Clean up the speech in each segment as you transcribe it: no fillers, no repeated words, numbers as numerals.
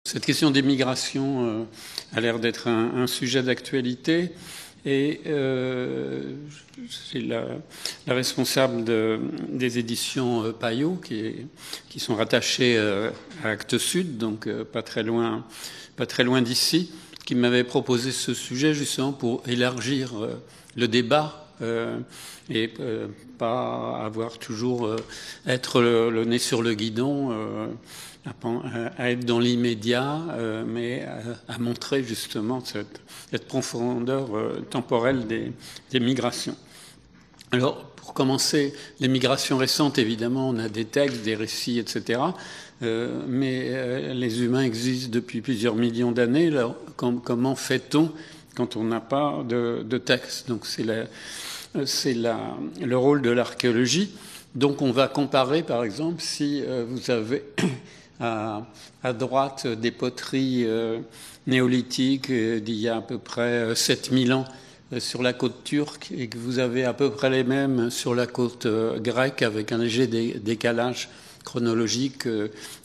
Cette question des migrations a l'air d'être un sujet d'actualité et c'est la responsable des éditions Payot qui sont rattachées à Actes Sud, donc pas très loin d'ici, qui m'avait proposé ce sujet justement pour élargir le débat et pas avoir toujours être le nez sur le guidon, à être dans l'immédiat, mais à montrer justement cette profondeur temporelle des migrations. Alors, pour commencer, les migrations récentes, évidemment, on a des textes, des récits, etc. Mais les humains existent depuis plusieurs millions d'années. Alors, comment fait-on quand on n'a pas de texte? Donc, c'est le rôle de l'archéologie. Donc, on va comparer, par exemple, si vous avez à droite des poteries néolithiques d'il y a à peu près 7000 ans sur la côte turque et que vous avez à peu près les mêmes sur la côte grecque avec un léger décalage chronologique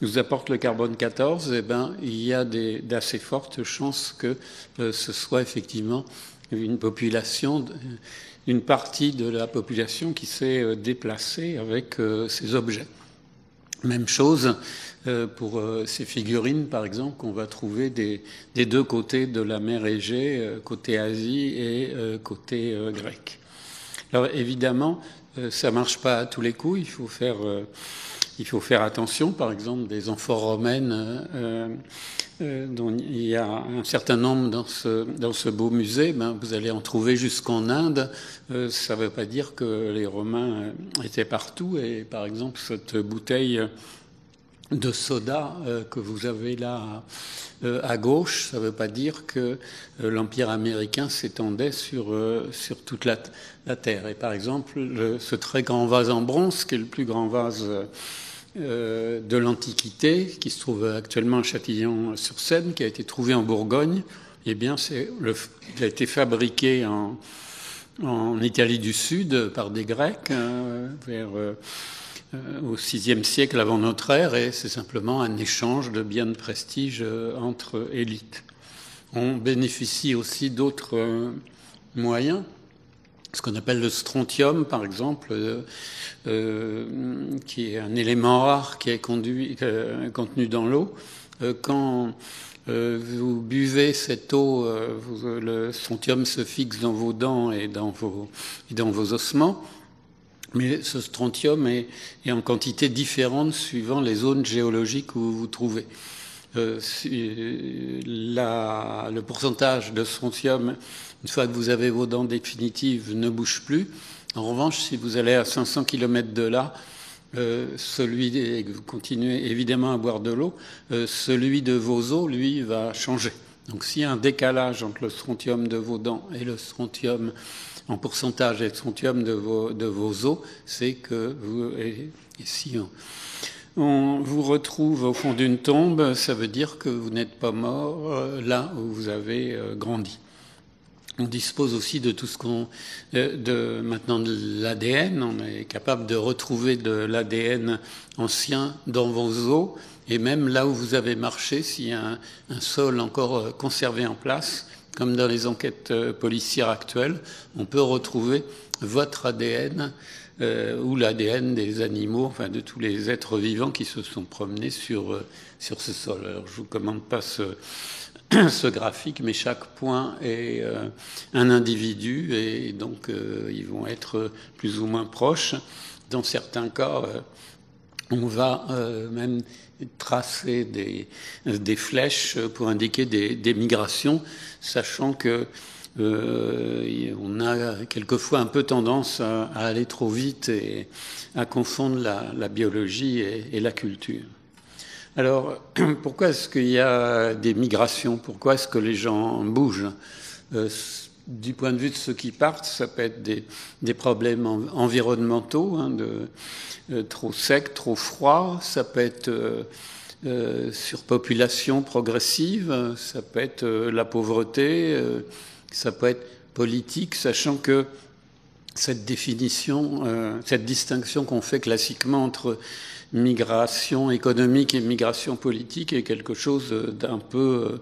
nous apporte le carbone 14, eh ben, il y a d'assez fortes chances que ce soit effectivement une population, une partie de la population qui s'est déplacée avec ces objets. Même chose pour ces figurines, par exemple, qu'on va trouver des deux côtés de la mer Égée, côté Asie et côté grec. Alors évidemment, ça marche pas à tous les coups. Il faut faire attention. Par exemple, des amphores romaines dont il y a un certain nombre dans ce beau musée, ben, vous allez en trouver jusqu'en Inde. Ça ne veut pas dire que les Romains étaient partout. Et par exemple, cette bouteille de soda que vous avez là à gauche, ça ne veut pas dire que l'Empire américain s'étendait sur toute la Terre. Et par exemple, ce très grand vase en bronze, qui est le plus grand vase de l'Antiquité, qui se trouve actuellement à Châtillon-sur-Seine, qui a été trouvé en Bourgogne, eh bien, il a été fabriqué en Italie du Sud par des Grecs au VIe siècle avant notre ère, et c'est simplement un échange de biens de prestige entre élites. On bénéficie aussi d'autres moyens, ce qu'on appelle le strontium, par exemple, qui est un élément rare qui est contenu dans l'eau. Quand vous buvez cette eau, le strontium se fixe dans vos dents et dans vos ossements. Mais ce strontium est en quantité différente suivant les zones géologiques où vous vous trouvez. Le pourcentage de strontium, une fois que vous avez vos dents définitives, ne bouge plus. En revanche, si vous allez à 500 km de là, et que vous continuez évidemment à boire de l'eau, celui de vos os, lui, va changer. Donc s'il y a un décalage entre le strontium de vos dents et le strontium en pourcentage et le strontium de vos os, c'est que si on vous retrouve au fond d'une tombe, ça veut dire que vous n'êtes pas mort là où vous avez grandi. On dispose aussi de tout maintenant de l'ADN. On est capable de retrouver de l'ADN ancien dans vos os, et même là où vous avez marché, s'il y a un sol encore conservé en place, comme dans les enquêtes policières actuelles, on peut retrouver votre ADN ou l'ADN des animaux, enfin de tous les êtres vivants qui se sont promenés sur ce sol. Alors je vous commande pas ce graphique, mais chaque point est un individu et donc ils vont être plus ou moins proches. Dans certains cas, on va même tracer des flèches pour indiquer des migrations, sachant que on a quelquefois un peu tendance à aller trop vite et à confondre la biologie et la culture. Alors, pourquoi est-ce qu'il y a des migrations? Pourquoi est-ce que les gens bougent? Du point de vue de ceux qui partent, ça peut être des problèmes environnementaux, trop sec, trop froid. Ça peut être surpopulation progressive. Ça peut être la pauvreté. Ça peut être politique, sachant que cette distinction qu'on fait classiquement entre migration économique et migration politique est quelque chose d'un peu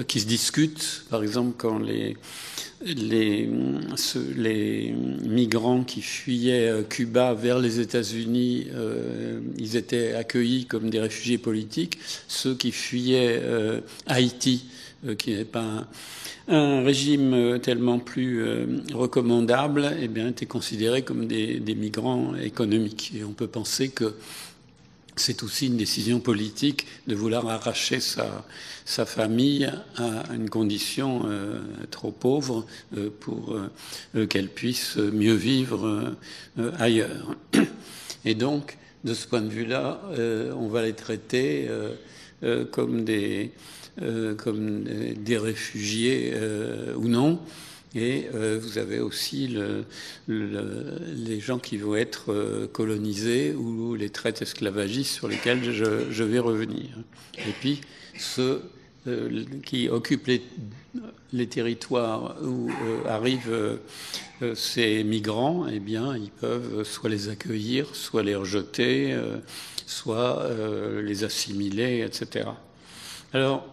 qui se discute. Par exemple, quand les migrants qui fuyaient Cuba vers les États-Unis, ils étaient accueillis comme des réfugiés politiques. Ceux qui fuyaient Haïti, qui n'est pas un régime tellement plus recommandable, eh bien, étaient considérés comme des migrants économiques. Et on peut penser que c'est aussi une décision politique de vouloir arracher sa famille à une condition trop pauvre pour qu'elle puisse mieux vivre ailleurs. Et donc, de ce point de vue-là, on va les traiter comme des réfugiés ou non. Et vous avez aussi les gens qui vont être colonisés ou les traites esclavagistes sur lesquels je vais revenir. Et puis ceux qui occupent les territoires où arrivent ces migrants, eh bien, ils peuvent soit les accueillir, soit les rejeter, soit les assimiler, etc. Alors,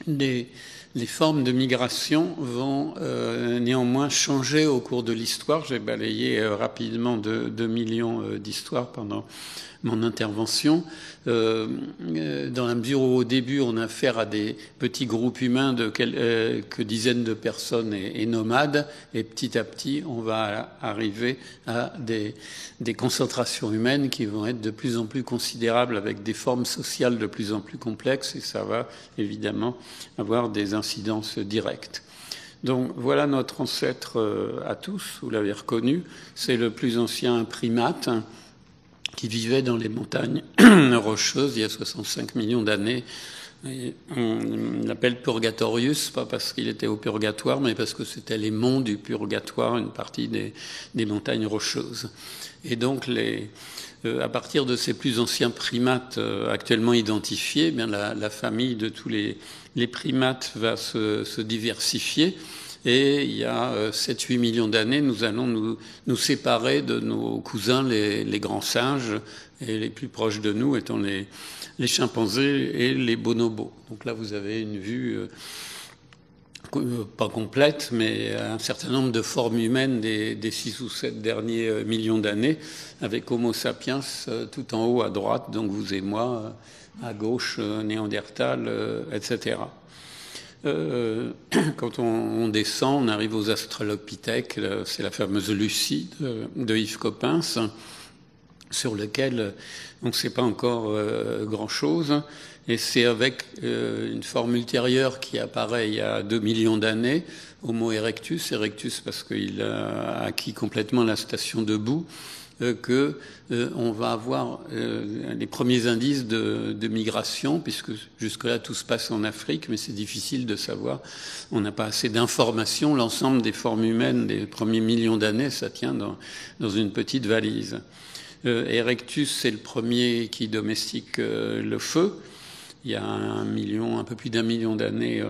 les formes de migration vont néanmoins changer au cours de l'histoire. J'ai balayé rapidement 2 millions d'histoires pendant mon intervention, dans la mesure où au début on a affaire à des petits groupes humains de quelques dizaines de personnes et nomades, et petit à petit on va arriver à des concentrations humaines qui vont être de plus en plus considérables, avec des formes sociales de plus en plus complexes, et ça va évidemment avoir des incidences directes. Donc voilà notre ancêtre à tous, vous l'avez reconnu, c'est le plus ancien primate qui vivait dans les montagnes rocheuses il y a 65 millions d'années. On l'appelle Purgatorius, pas parce qu'il était au purgatoire, mais parce que c'était les monts du purgatoire, une partie des montagnes rocheuses. Et donc, à partir de ces plus anciens primates actuellement identifiés, eh bien la famille de tous les primates va se diversifier. Et il y a 7-8 millions d'années, nous allons nous séparer de nos cousins, les grands singes, et les plus proches de nous étant les chimpanzés et les bonobos. Donc là, vous avez une vue pas complète, mais un certain nombre de formes humaines des 6 ou 7 derniers millions d'années, avec Homo sapiens tout en haut à droite, donc vous et moi, à gauche, Néandertal, etc. Quand on descend, on arrive aux Australopithèques, c'est la fameuse Lucie de Yves Coppens, sur lequel on ne sait pas encore grand-chose, et c'est avec une forme ultérieure qui apparaît il y a 2 millions d'années, Homo erectus parce qu'il a acquis complètement la station debout, que on va avoir les premiers indices de migration, puisque jusque-là tout se passe en Afrique, mais c'est difficile de savoir. On n'a pas assez d'informations. L'ensemble des formes humaines des premiers millions d'années, ça tient dans une petite valise. Erectus, c'est le premier qui domestique le feu. Il y a un peu plus d'1 million d'années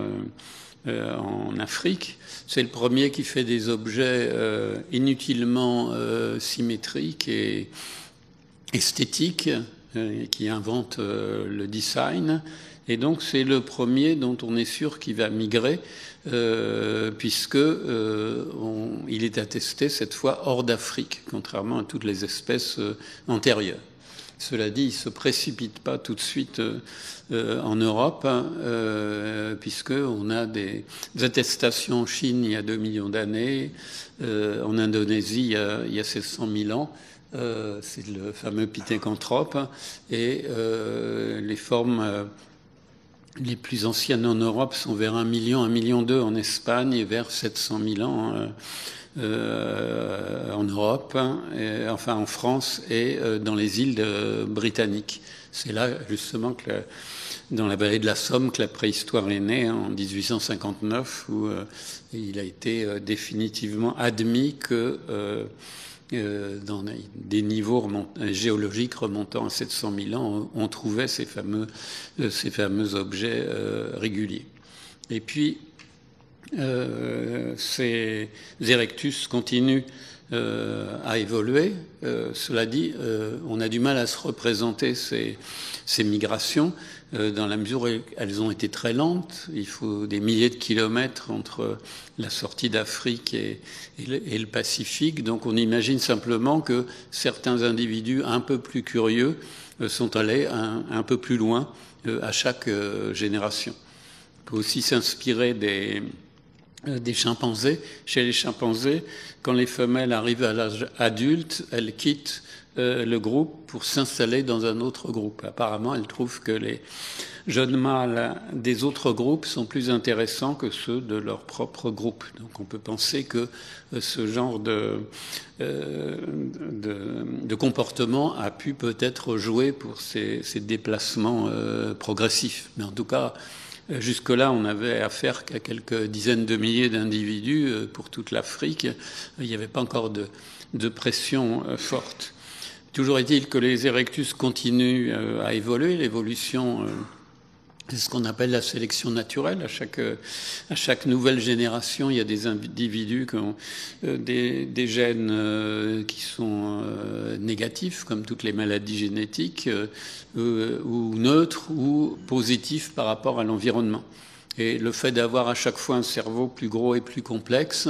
en Afrique. C'est le premier qui fait des objets inutilement symétriques et esthétiques, qui invente le design. Et donc c'est le premier dont on est sûr qu'il va migrer, puisque il est attesté cette fois hors d'Afrique, contrairement à toutes les espèces antérieures. Cela dit, il ne se précipite pas tout de suite en Europe, puisqu'on a des attestations en Chine il y a 2 millions d'années, en Indonésie il y a 700 000 ans, c'est le fameux pithécanthrope, et les formes les plus anciennes en Europe sont vers 1 million, 1,2 million en Espagne, et vers 700 000 ans en Europe, enfin en France et dans les îles britanniques. C'est là justement que dans la vallée de la Somme que la préhistoire est née, en 1859, où il a été définitivement admis que dans des niveaux géologiques remontant à 700 000 ans, on trouvait ces fameux objets réguliers. Et puis ces Erectus continuent a évolué. Cela dit, on a du mal à se représenter ces migrations dans la mesure où elles ont été très lentes. Il faut des milliers de kilomètres entre la sortie d'Afrique et le Pacifique. Donc on imagine simplement que certains individus un peu plus curieux sont allés un peu plus loin à chaque génération. On peut aussi s'inspirer des chimpanzés. Chez les chimpanzés, quand les femelles arrivent à l'âge adulte, elles quittent le groupe pour s'installer dans un autre groupe. Apparemment, elles trouvent que les jeunes mâles des autres groupes sont plus intéressants que ceux de leur propre groupe. Donc on peut penser que ce genre de comportement a pu peut-être jouer pour ces déplacements progressifs. Mais en tout cas, jusque-là, on avait affaire qu'à quelques dizaines de milliers d'individus pour toute l'Afrique. Il n'y avait pas encore de pression forte. Toujours est-il que les erectus continuent à évoluer. L'évolution, c'est ce qu'on appelle la sélection naturelle. À chaque nouvelle génération, il y a des individus qui ont des gènes qui sont négatifs, comme toutes les maladies génétiques, ou neutres, ou positifs par rapport à l'environnement. Et le fait d'avoir à chaque fois un cerveau plus gros et plus complexe,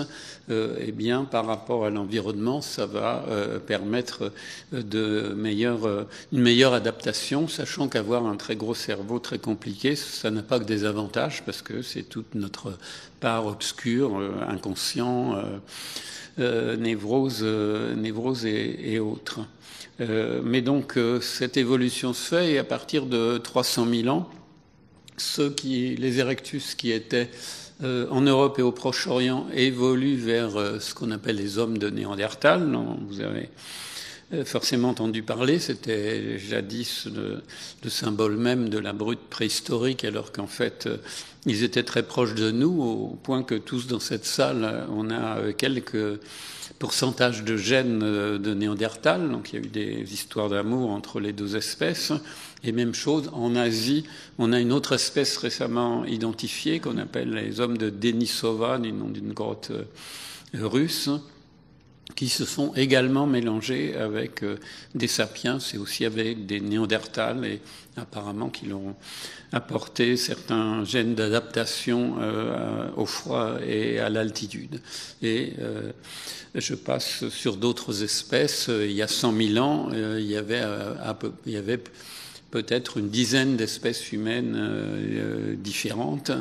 eh bien, par rapport à l'environnement, ça va permettre une meilleure adaptation, sachant qu'avoir un très gros cerveau très compliqué, ça n'a pas que des avantages, parce que c'est toute notre part obscure, inconscient, névrose et autres. Mais donc, cette évolution se fait, et à partir de 300 000 ans, les erectus qui étaient en Europe et au Proche-Orient évoluent vers ce qu'on appelle les hommes de Néandertal. Vous avez forcément entendu parler, c'était jadis le symbole même de la brute préhistorique, alors qu'en fait, ils étaient très proches de nous, au point que tous dans cette salle, on a quelques pourcentages de gènes de Néandertal. Donc il y a eu des histoires d'amour entre les deux espèces. Et même chose, en Asie, on a une autre espèce récemment identifiée qu'on appelle les hommes de Denisova, du nom d'une grotte russe, qui se sont également mélangés avec des sapiens et aussi avec des néandertals, et apparemment qu'ils ont apporté certains gènes d'adaptation au froid et à l'altitude. Et je passe sur d'autres espèces. Il y a 100 000 ans, il y avait peut-être une dizaine d'espèces humaines différentes,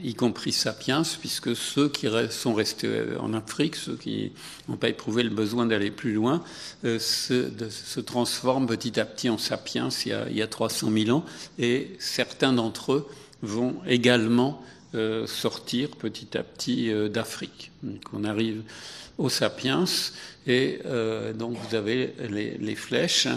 y compris sapiens, puisque ceux qui sont restés en Afrique, ceux qui n'ont pas éprouvé le besoin d'aller plus loin, se transforment petit à petit en sapiens il y a 300 000 ans, et certains d'entre eux vont également sortir petit à petit d'Afrique. Donc on arrive aux sapiens, et donc vous avez les flèches.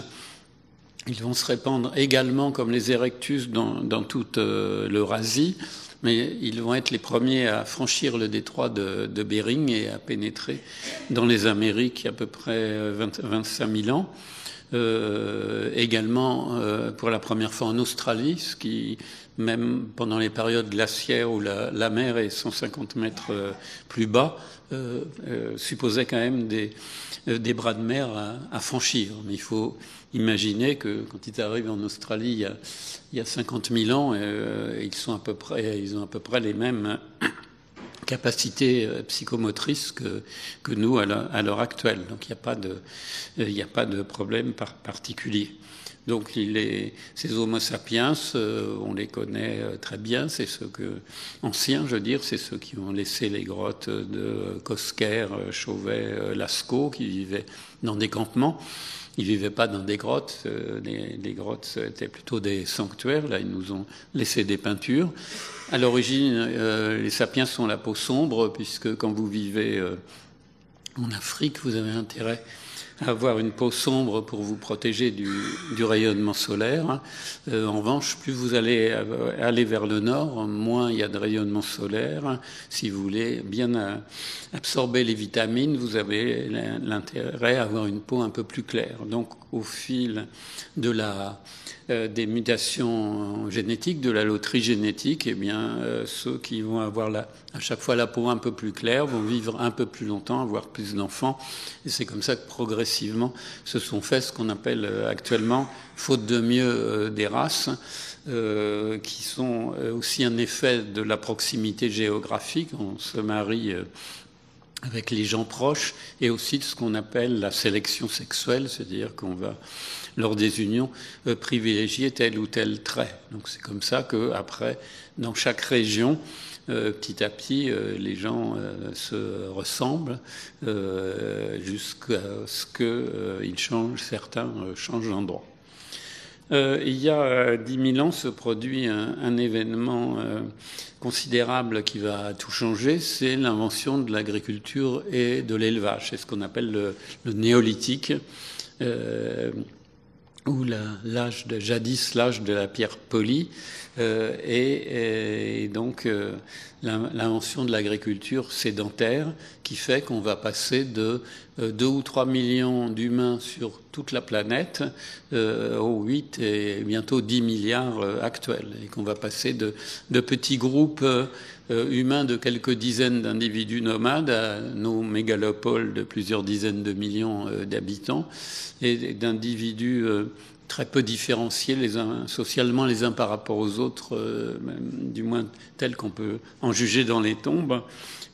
Ils vont se répandre également, comme les erectus, dans toute l'Eurasie, mais ils vont être les premiers à franchir le détroit de Bering et à pénétrer dans les Amériques il y a à peu près 25 000 ans. Également, pour la première fois en Australie, ce qui, même pendant les périodes glaciaires où la mer est 150 mètres plus bas, supposait quand même des bras de mer à franchir. Mais il faut imaginer que quand ils arrivent en Australie il y a 50 000 ans, ils ont à peu près les mêmes capacités psychomotrices que nous à l'heure actuelle. Donc il n'y a pas de problème particulier. Donc ces Homo sapiens, on les connaît très bien, c'est ceux anciens, je veux dire, c'est ceux qui ont laissé les grottes de Cosquer, Chauvet, Lascaux, qui vivaient dans des campements. Ils vivaient pas dans des grottes. Les grottes étaient plutôt des sanctuaires. Là, ils nous ont laissé des peintures. À l'origine, les sapiens ont la peau sombre, puisque quand vous vivez en Afrique, vous avez intérêt avoir une peau sombre pour vous protéger du rayonnement solaire. En revanche, plus vous allez aller vers le nord, moins il y a de rayonnement solaire. Si vous voulez bien absorber les vitamines, vous avez l'intérêt à avoir une peau un peu plus claire. Donc, au fil de des mutations génétiques, de la loterie génétique, eh bien, ceux qui vont avoir à chaque fois la peau un peu plus claire vont vivre un peu plus longtemps, avoir plus d'enfants. Et c'est comme ça que progressivement se sont fait ce qu'on appelle actuellement, faute de mieux, des races, qui sont aussi un effet de la proximité géographique. On se marie avec les gens proches, et aussi de ce qu'on appelle la sélection sexuelle, c'est-à-dire qu'on va, lors des unions, privilégier tel ou tel trait. Donc c'est comme ça que après, dans chaque région, petit à petit, les gens se ressemblent jusqu'à ce qu'ils changent, certains changent d'endroit. Il y a 10 000 ans se produit un événement considérable qui va tout changer, c'est l'invention de l'agriculture et de l'élevage. C'est ce qu'on appelle le néolithique, ou jadis l'âge de la pierre polie, et donc l'invention de l'agriculture sédentaire qui fait qu'on va passer de 2 ou 3 millions d'humains sur toute la planète aux 8 et bientôt 10 milliards actuels, et qu'on va passer de petits groupes humains de quelques dizaines d'individus nomades à nos mégalopoles de plusieurs dizaines de millions d'habitants, et d'individus très peu différenciés socialement les uns par rapport aux autres, du moins tels qu'on peut en juger dans les tombes,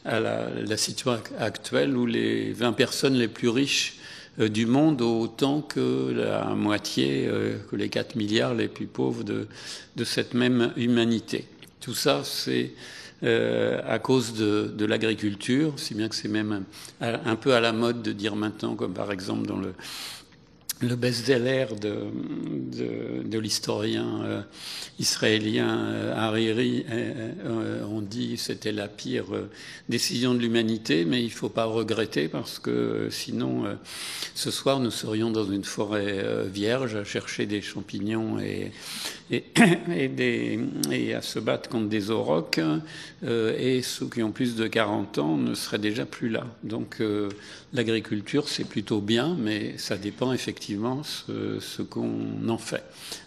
à la situation actuelle où les 20 personnes les plus riches du monde ont autant que la moitié, que les 4 milliards les plus pauvres de cette même humanité. Tout ça, c'est à cause de l'agriculture, si bien que c'est même un peu à la mode de dire maintenant, comme par exemple dans le best-seller de l'historien israélien Hariri, on dit c'était la pire décision de l'humanité, mais il ne faut pas regretter, parce que sinon ce soir nous serions dans une forêt vierge à chercher des champignons et à se battre contre des aurochs, et ceux qui ont plus de 40 ans ne seraient déjà plus là. Donc l'agriculture, c'est plutôt bien, mais ça dépend effectivement ce qu'on en fait.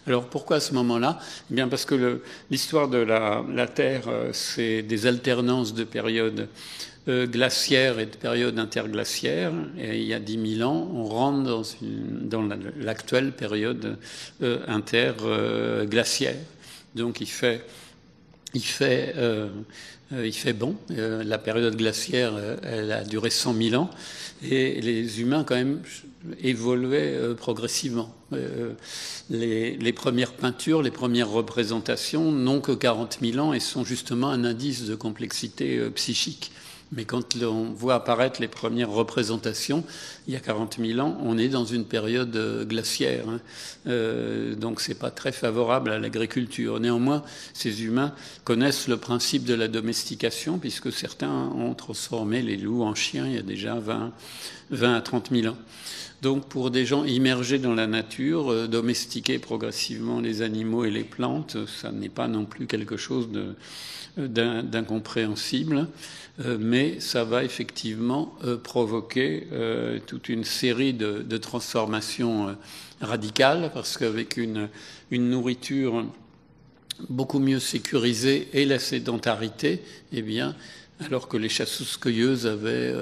Alors pourquoi à ce moment-là? Eh bien parce que l'histoire de la Terre, c'est des alternances de périodes glaciaires et de périodes interglaciaires. Et il y a 10 000 ans, on rentre dans l'actuelle période interglaciaire. Donc il fait bon. La période glaciaire, elle a duré 100 000 ans, et les humains quand même évoluaient progressivement. Les premières peintures, les premières représentations n'ont que 40 000 ans et sont justement un indice de complexité psychique. Mais quand on voit apparaître les premières représentations, il y a 40 000 ans, on est dans une période glaciaire. Donc c'est pas très favorable à l'agriculture. Néanmoins, ces humains connaissent le principe de la domestication, puisque certains ont transformé les loups en chiens il y a déjà 20 à 30 000 ans. Donc pour des gens immergés dans la nature, domestiquer progressivement les animaux et les plantes, ça n'est pas non plus quelque chose d'incompréhensible, mais ça va effectivement provoquer toute une série de transformations radicales, parce qu'avec une nourriture beaucoup mieux sécurisée et la sédentarité, eh bien, alors que les chasseuses-cueilleuses avaient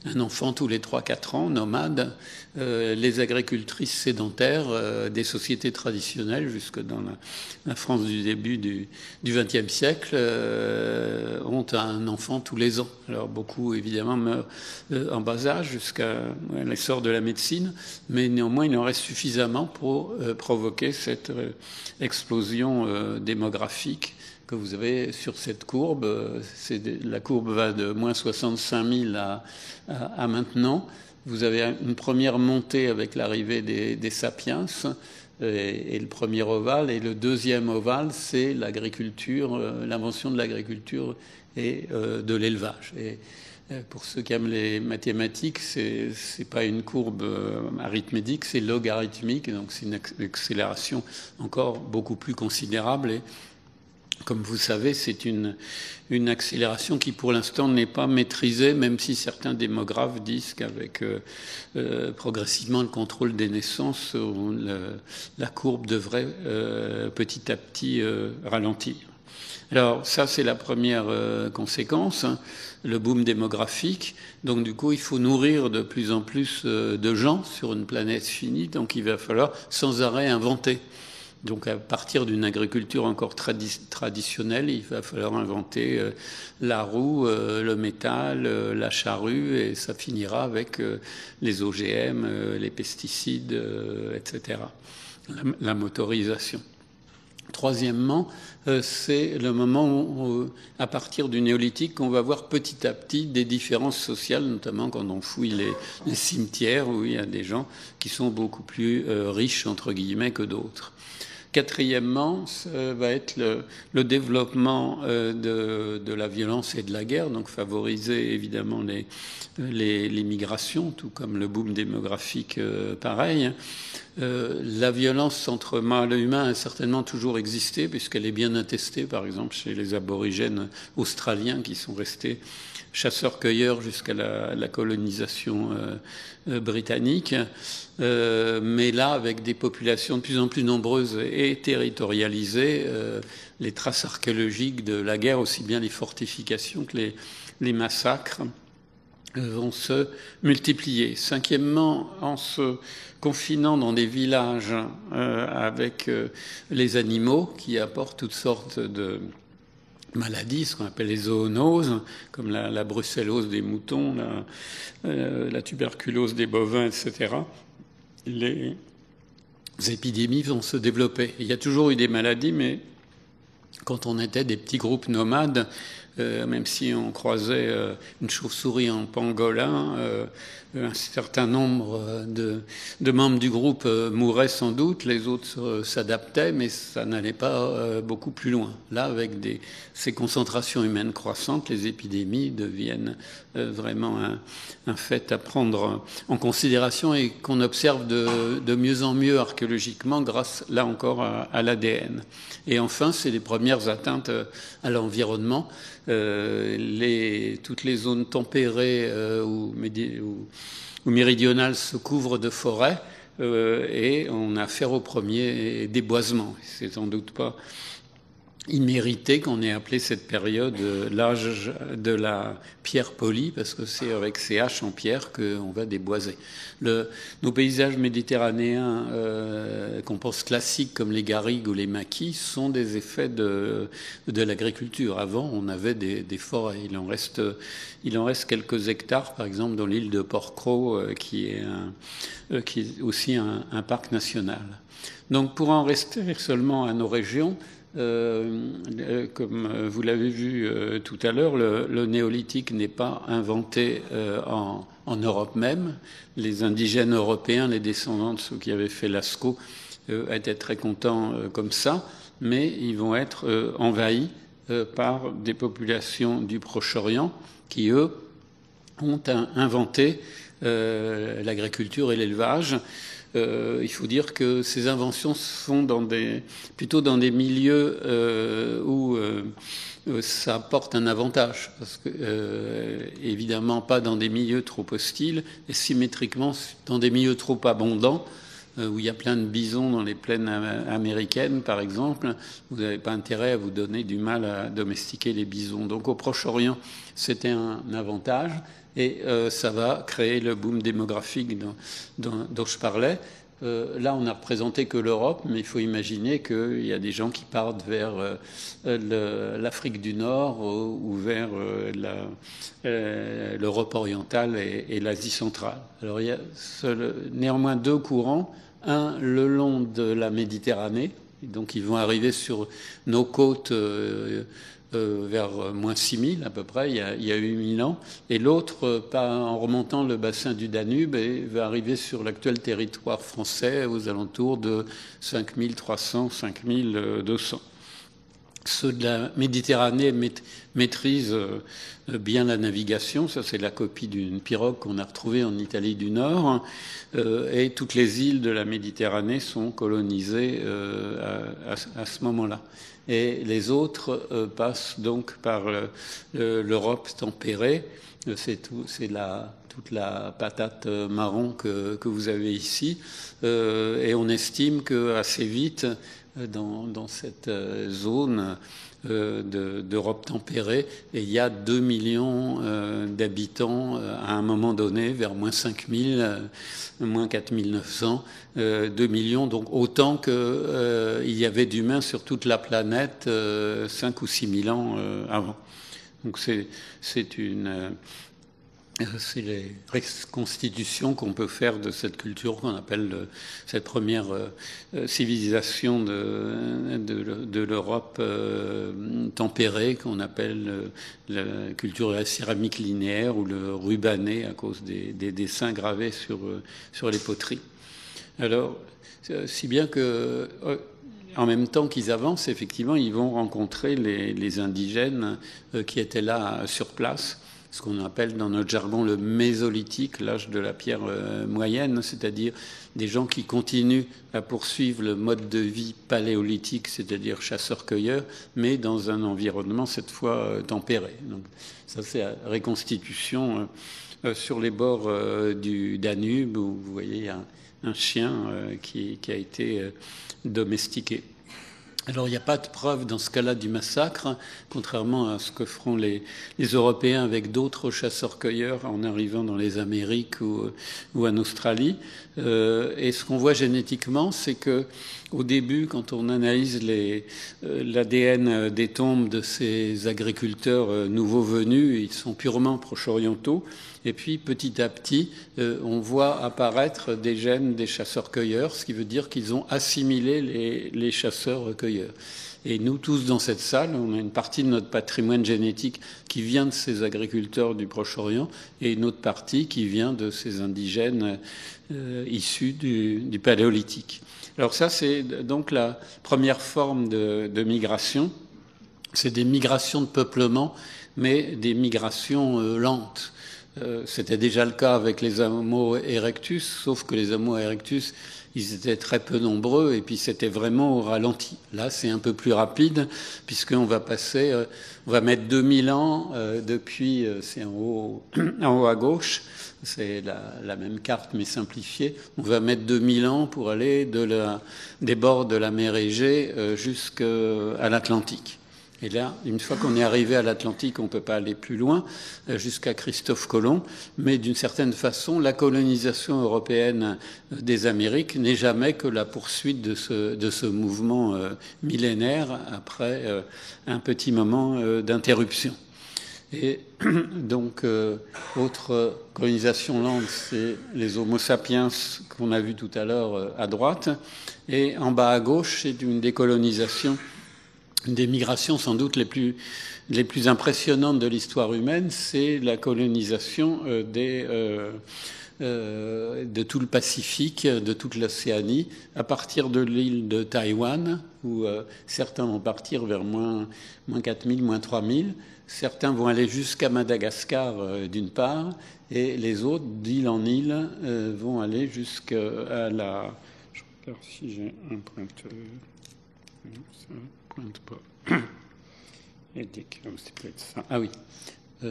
un enfant tous les 3-4 ans, nomade, les agricultrices sédentaires des sociétés traditionnelles, jusque dans la France du début du XXe siècle, ont un enfant tous les ans. Alors beaucoup, évidemment, meurent en bas âge jusqu'à l'essor de la médecine, mais néanmoins, il en reste suffisamment pour provoquer cette explosion démographique que vous avez sur cette courbe. La courbe va de moins 65 000 à maintenant. Vous avez une première montée avec l'arrivée des sapiens et le premier ovale, et le deuxième ovale, c'est l'agriculture, l'invention de l'agriculture et de l'élevage. Et Pour ceux qui aiment les mathématiques, c'est pas une courbe arithmétique, c'est logarithmique, donc c'est une accélération encore beaucoup plus considérable. Et comme vous savez, c'est une accélération qui, pour l'instant, n'est pas maîtrisée, même si certains démographes disent qu'avec progressivement le contrôle des naissances, la courbe devrait petit à petit ralentir. Alors ça, c'est la première conséquence, hein, le boom démographique. Donc du coup, il faut nourrir de plus en plus de gens sur une planète finie. Donc il va falloir sans arrêt inventer. Donc à partir d'une agriculture encore traditionnelle, il va falloir inventer la roue, le métal, la charrue, et ça finira avec les OGM, les pesticides, etc. La motorisation. Troisièmement, c'est le moment où, à partir du néolithique, qu'on va voir petit à petit des différences sociales, notamment quand on fouille les cimetières, où il y a des gens qui sont beaucoup plus riches, entre guillemets, que d'autres. Quatrièmement, ça va être le développement de la violence et de la guerre, donc favoriser évidemment les migrations, tout comme le boom démographique pareil. La violence entre mâles et humains a certainement toujours existé, puisqu'elle est bien attestée, par exemple, chez les aborigènes australiens qui sont restés chasseurs-cueilleurs jusqu'à la colonisation britannique. Mais là, avec des populations de plus en plus nombreuses et territorialisées, les traces archéologiques de la guerre, aussi bien les fortifications que les massacres, vont se multiplier. Cinquièmement, en se confinant dans des villages avec les animaux qui apportent toutes sortes de maladies, ce qu'on appelle les zoonoses, comme la brucellose des moutons, la tuberculose des bovins, etc. Les épidémies vont se développer. Il y a toujours eu des maladies, mais quand on était des petits groupes nomades, même si on croisait une chauve-souris en pangolin, un certain nombre de membres du groupe mouraient sans doute, les autres s'adaptaient, mais ça n'allait pas beaucoup plus loin. Là, avec ces concentrations humaines croissantes, les épidémies deviennent vraiment un fait à prendre en considération et qu'on observe de mieux en mieux archéologiquement grâce, là encore, à l'ADN. Et enfin, c'est les premières atteintes à l'environnement. Toutes les zones tempérées ou méridionales se couvrent de forêts et on a affaire au premier déboisement. C'est sans doute pas immérité qu'on ait appelé cette période l'âge de la pierre polie, parce que c'est avec ces haches en pierre qu'on va déboiser. Nos paysages méditerranéens qu'on pense classiques, comme les garrigues ou les maquis, sont des effets de l'agriculture. Avant, on avait des forêts. Il en reste quelques hectares, par exemple, dans l'île de Porquerolles, qui est aussi un parc national. Donc, pour en rester seulement à nos régions, comme vous l'avez vu tout à l'heure, le néolithique n'est pas inventé en Europe même. Les indigènes européens, les descendants de ceux qui avaient fait Lascaux, étaient très contents comme ça, mais ils vont être envahis par des populations du Proche-Orient qui, eux, ont inventé l'agriculture et l'élevage. Il faut dire que ces inventions se font plutôt dans des milieux où ça apporte un avantage, parce que évidemment pas dans des milieux trop hostiles, et symétriquement dans des milieux trop abondants, où il y a plein de bisons dans les plaines américaines, par exemple. Vous n'avez pas intérêt à vous donner du mal à domestiquer les bisons. Donc au Proche-Orient, c'était un avantage. Et ça va créer le boom démographique dont je parlais. Là, on n'a représenté que l'Europe, mais il faut imaginer qu'il y a des gens qui partent vers l'Afrique du Nord ou vers l'Europe orientale et l'Asie centrale. Alors, il y a néanmoins deux courants. Un, le long de la Méditerranée. Donc, ils vont arriver sur nos côtes vers moins 6000 à peu près, il y a 8000 ans, et l'autre en remontant le bassin du Danube et va arriver sur l'actuel territoire français aux alentours de 5300, 5200. Ceux de la Méditerranée maîtrisent bien la navigation. Ça, c'est la copie d'une pirogue qu'on a retrouvée en Italie du Nord. Et toutes les îles de la Méditerranée sont colonisées à ce moment-là. Et les autres passent donc par l'Europe tempérée. C'est toute la patate marron que vous avez ici. Et on estime qu'assez vite, dans cette zone d'Europe tempérée, et il y a 2 millions d'habitants à un moment donné, vers moins 5000, moins 4900, 2 millions, donc autant qu'il y avait d'humains sur toute la planète 5 ou 6 000 ans avant. Donc c'est les reconstitutions qu'on peut faire de cette culture qu'on appelle cette première civilisation de l'Europe tempérée, qu'on appelle la culture de la céramique linéaire ou le rubané à cause des dessins gravés sur les poteries. Alors, si bien que en même temps qu'ils avancent, effectivement, ils vont rencontrer les indigènes qui étaient là sur place, ce qu'on appelle dans notre jargon le mésolithique, l'âge de la pierre moyenne, c'est-à-dire des gens qui continuent à poursuivre le mode de vie paléolithique, c'est-à-dire chasseurs-cueilleurs, mais dans un environnement cette fois tempéré. Donc, ça, c'est la reconstitution sur les bords du Danube, où vous voyez un chien qui a été domestiqué. Alors, il n'y a pas de preuve dans ce cas-là du massacre, contrairement à ce que feront les Européens avec d'autres chasseurs-cueilleurs en arrivant dans les Amériques ou en Australie. Et ce qu'on voit génétiquement, c'est que au début, quand on analyse l'ADN des tombes de ces agriculteurs nouveaux venus, ils sont purement proche-orientaux. Et puis, petit à petit, on voit apparaître des gènes des chasseurs-cueilleurs, ce qui veut dire qu'ils ont assimilé les chasseurs-cueilleurs. Et nous, tous dans cette salle, on a une partie de notre patrimoine génétique qui vient de ces agriculteurs du Proche-Orient et une autre partie qui vient de ces indigènes issus du Paléolithique. Alors ça, c'est donc la première forme de migration. C'est des migrations de peuplement, mais des migrations lentes. C'était déjà le cas avec les Homo erectus, sauf que les Homo erectus, ils étaient très peu nombreux et puis c'était vraiment au ralenti. Là, c'est un peu plus rapide puisqu'on va on va mettre 2000 ans depuis, c'est en haut à gauche, c'est la même carte mais simplifiée. On va mettre 2000 ans pour aller des bords de la mer Égée jusqu'à l'Atlantique. Et là, une fois qu'on est arrivé à l'Atlantique, on ne peut pas aller plus loin, jusqu'à Christophe Colomb. Mais d'une certaine façon, la colonisation européenne des Amériques n'est jamais que la poursuite de ce mouvement millénaire après un petit moment d'interruption. Et donc, autre colonisation lente, c'est les Homo sapiens qu'on a vu tout à l'heure à droite. Et en bas à gauche, c'est une décolonisation, des migrations sans doute les plus impressionnantes de l'histoire humaine, c'est la colonisation de tout le Pacifique, de toute l'Océanie, à partir de l'île de Taïwan, où certains vont partir vers moins 4000, moins 3000. Certains vont aller jusqu'à Madagascar, d'une part, et les autres, d'île en île, vont aller jusqu'à la... Je regarde si j'ai un pointeur... Ça pointe pas. C'est peut-être ça. Ah oui. Oui,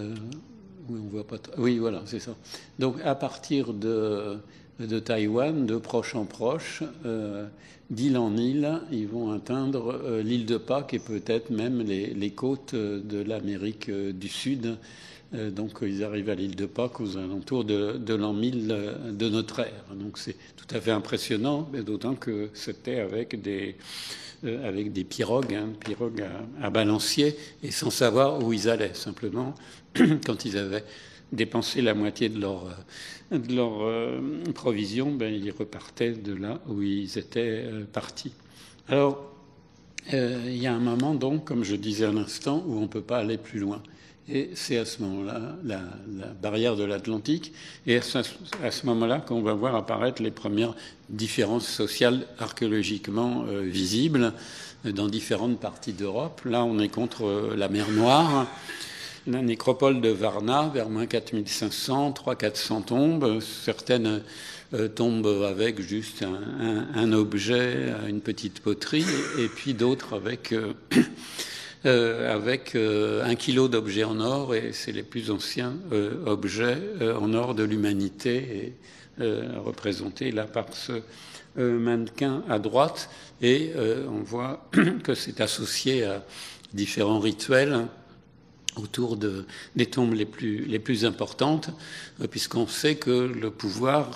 on voit pas. Oui, voilà, c'est ça. Donc, à partir de Taïwan, de proche en proche, d'île en île, ils vont atteindre l'île de Pâques et peut-être même les côtes de l'Amérique du Sud. Donc, ils arrivent à l'île de Pâques aux alentours de l'an 1000 de notre ère. Donc, c'est tout à fait impressionnant, mais d'autant que c'était avec des pirogues, pirogues à balancier, et sans savoir où ils allaient. Simplement, quand ils avaient dépensé la moitié de leur provision, ils repartaient de là où ils étaient partis. Alors, il y a un moment, donc, comme je disais à l'instant, où on ne peut pas aller plus loin. Et c'est à ce moment-là la barrière de l'Atlantique. Et à ce moment-là qu'on va voir apparaître les premières différences sociales archéologiquement visibles dans différentes parties d'Europe. Là, on est contre la mer Noire. La nécropole de Varna, vers moins 4500, 300-400 tombes. Certaines tombent avec juste un objet, une petite poterie, et puis d'autres avec 1 kilo d'objets en or, et c'est les plus anciens objets en or de l'humanité, représentés là par ce mannequin à droite. Et on voit que c'est associé à différents rituels autour des tombes les plus importantes, puisqu'on sait que le pouvoir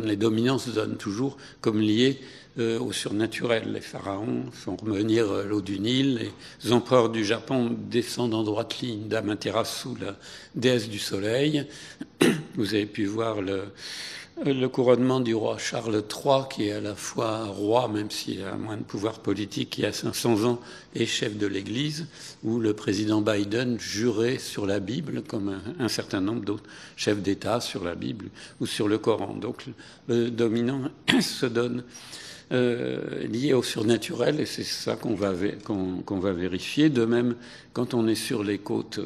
les dominants se donnent toujours comme liés au surnaturel. Les pharaons font revenir l'eau du Nil, les empereurs du Japon descendent en droite ligne d'Amaterasu, la déesse du soleil. Vous avez pu voir le couronnement du roi Charles III, qui est à la fois roi, même s'il a moins de pouvoir politique, qui a 500 ans, et chef de l'Église, où le président Biden jurait sur la Bible, comme un certain nombre d'autres chefs d'État sur la Bible ou sur le Coran. Donc le dominant se donne lié au surnaturel, et c'est ça qu'on va vérifier. De même, quand on est sur les côtes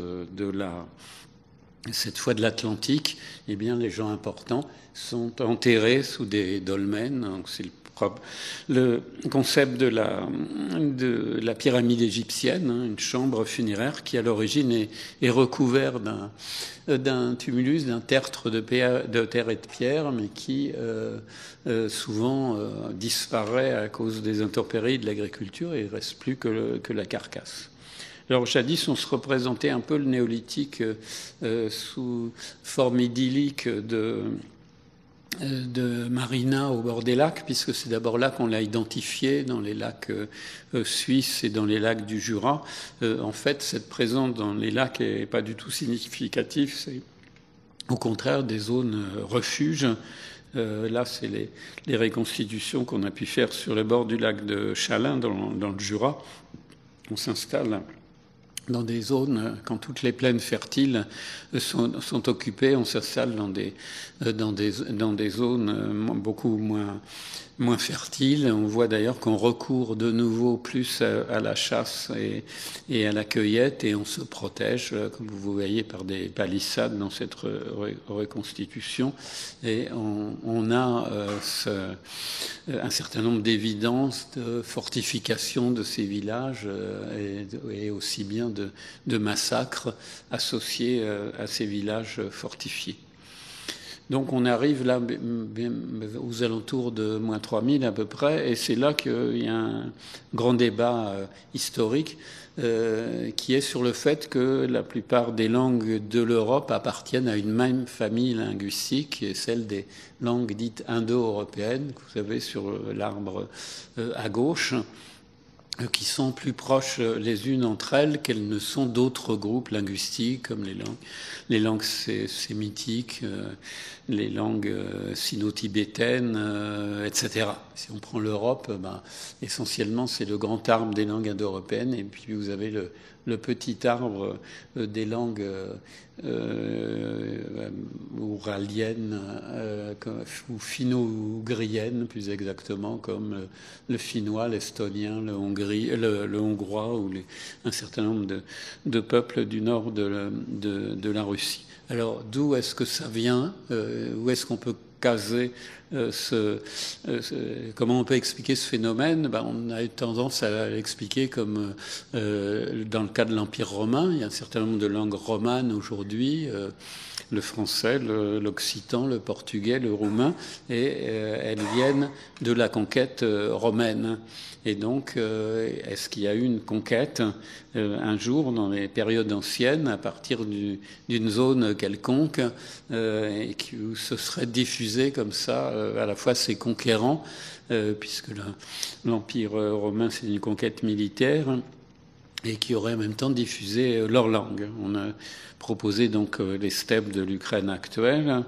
cette fois de l'Atlantique, eh bien, les gens importants sont enterrés sous des dolmens. Donc, c'est le concept de la pyramide égyptienne, une chambre funéraire qui, à l'origine, est recouvert d'un tumulus, d'un tertre de terre et de pierre, mais qui souvent disparaît à cause des intempéries de l'agriculture, et il ne reste plus que la carcasse. Alors, jadis, on se représentait un peu le néolithique sous forme idyllique de marina au bord des lacs, puisque c'est d'abord là qu'on l'a identifié, dans les lacs suisses et dans les lacs du Jura. En fait, cette présence dans les lacs n'est pas du tout significative, c'est au contraire des zones refuges. Là, c'est les reconstitutions qu'on a pu faire sur le bord du lac de Chalin, dans le Jura. On s'installe dans des zones, quand toutes les plaines fertiles sont occupées, on s'installe dans des zones beaucoup moins fertiles. On voit d'ailleurs qu'on recourt de nouveau plus à la chasse et à la cueillette, et on se protège, comme vous voyez, par des palissades dans cette reconstitution. Et on a un certain nombre d'évidences de fortification de ces villages et aussi bien de massacres associés à ces villages fortifiés. Donc on arrive là aux alentours de moins 3000 à peu près, et c'est là qu'il y a un grand débat historique qui est sur le fait que la plupart des langues de l'Europe appartiennent à une même famille linguistique, qui est celle des langues dites indo-européennes, que vous avez sur l'arbre à gauche, qui sont plus proches les unes entre elles qu'elles ne sont d'autres groupes linguistiques, comme les langues sémitiques, les langues sino-tibétaines, etc. Si on prend l'Europe, essentiellement c'est le grand arbre des langues indo-européennes, et puis vous avez le petit arbre des langues ouraliennes ou finno-ougriennes, plus exactement, comme le finnois, l'estonien, le hongrois ou un certain nombre de peuples du nord de la Russie. Alors, d'où est-ce que ça vient? Où est-ce qu'on peut caser comment on peut expliquer ce phénomène? On a eu tendance à l'expliquer comme dans le cas de l'Empire romain. Il y a un certain nombre de langues romanes aujourd'hui, le français, l'occitan, le portugais, le roumain, et elles viennent de la conquête romaine. Et donc, est-ce qu'il y a eu une conquête un jour dans les périodes anciennes à partir d'une zone quelconque et où se serait diffusé comme ça à la fois ces conquérants, puisque l'Empire romain c'est une conquête militaire, et qui auraient en même temps diffusé leur langue. On a proposé donc les steppes de l'Ukraine actuelle,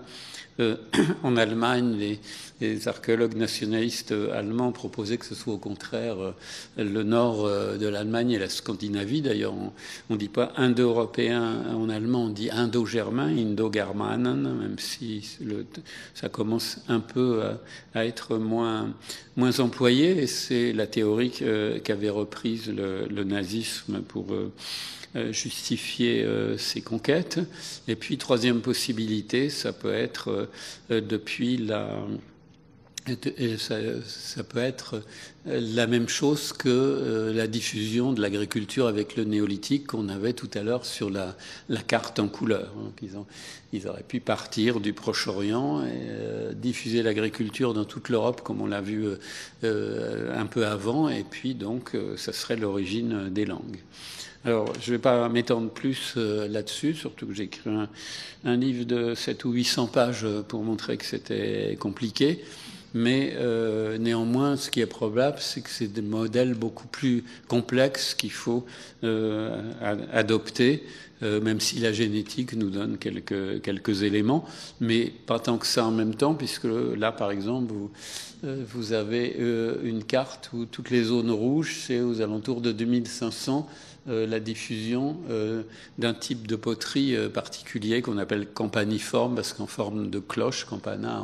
En Allemagne, les archéologues nationalistes allemands proposaient que ce soit au contraire le nord de l'Allemagne et la Scandinavie. D'ailleurs, on ne dit pas indo-européen en allemand, on dit indo-germain, indo-germanen, même si ça commence un peu à être moins employé. Et c'est la théorie qu'avait reprise le nazisme pour justifier ses conquêtes. Et puis, troisième possibilité, ça peut être depuis ça peut être la même chose que la diffusion de l'agriculture avec le néolithique qu'on avait tout à l'heure sur la carte en couleur. Donc ils auraient pu partir du Proche-Orient et diffuser l'agriculture dans toute l'Europe comme on l'a vu un peu avant, et puis donc ça serait l'origine des langues. Alors, je ne vais pas m'étendre plus là-dessus, surtout que j'ai écrit un livre de 700 ou 800 pages pour montrer que c'était compliqué. Mais néanmoins, ce qui est probable, c'est que c'est des modèles beaucoup plus complexes qu'il faut adopter, même si la génétique nous donne quelques éléments, mais pas tant que ça en même temps, puisque là, par exemple, vous avez une carte où toutes les zones rouges, c'est aux alentours de 2500, la diffusion d'un type de poterie particulier qu'on appelle campaniforme, parce qu'en forme de cloche, campana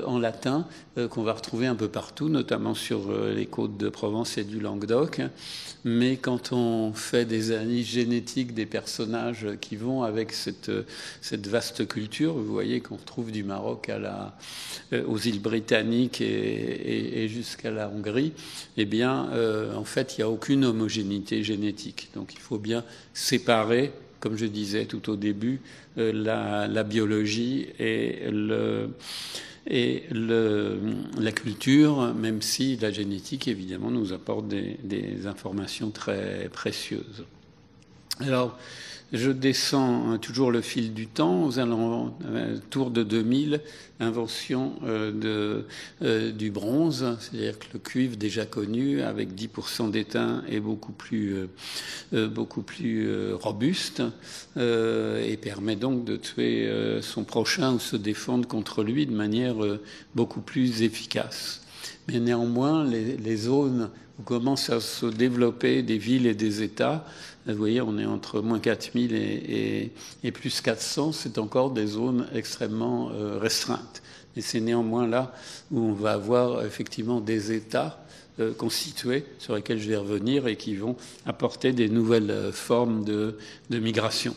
en latin, qu'on va retrouver un peu partout, notamment sur les côtes de Provence et du Languedoc. Mais quand on fait des analyses génétiques des personnages qui vont avec cette vaste culture, vous voyez qu'on retrouve du Maroc aux îles britanniques et jusqu'à la Hongrie, eh bien, en fait, il n'y a aucune homogénéité génétique. Donc, il faut bien séparer, comme je disais tout au début, la biologie et la culture, même si la génétique, évidemment, nous apporte des informations très précieuses. Alors, je descends toujours le fil du temps, aux alentours de 2000, invention du bronze, c'est-à-dire que le cuivre déjà connu, avec 10% d'étain, est beaucoup plus robuste et permet donc de tuer son prochain ou se défendre contre lui de manière beaucoup plus efficace. Mais néanmoins, les zones où commencent à se développer des villes et des États, vous voyez, on est entre moins 4000 et plus 400, c'est encore des zones extrêmement restreintes. Et c'est néanmoins là où on va avoir effectivement des États constitués, sur lesquels je vais revenir, et qui vont apporter des nouvelles formes de migration.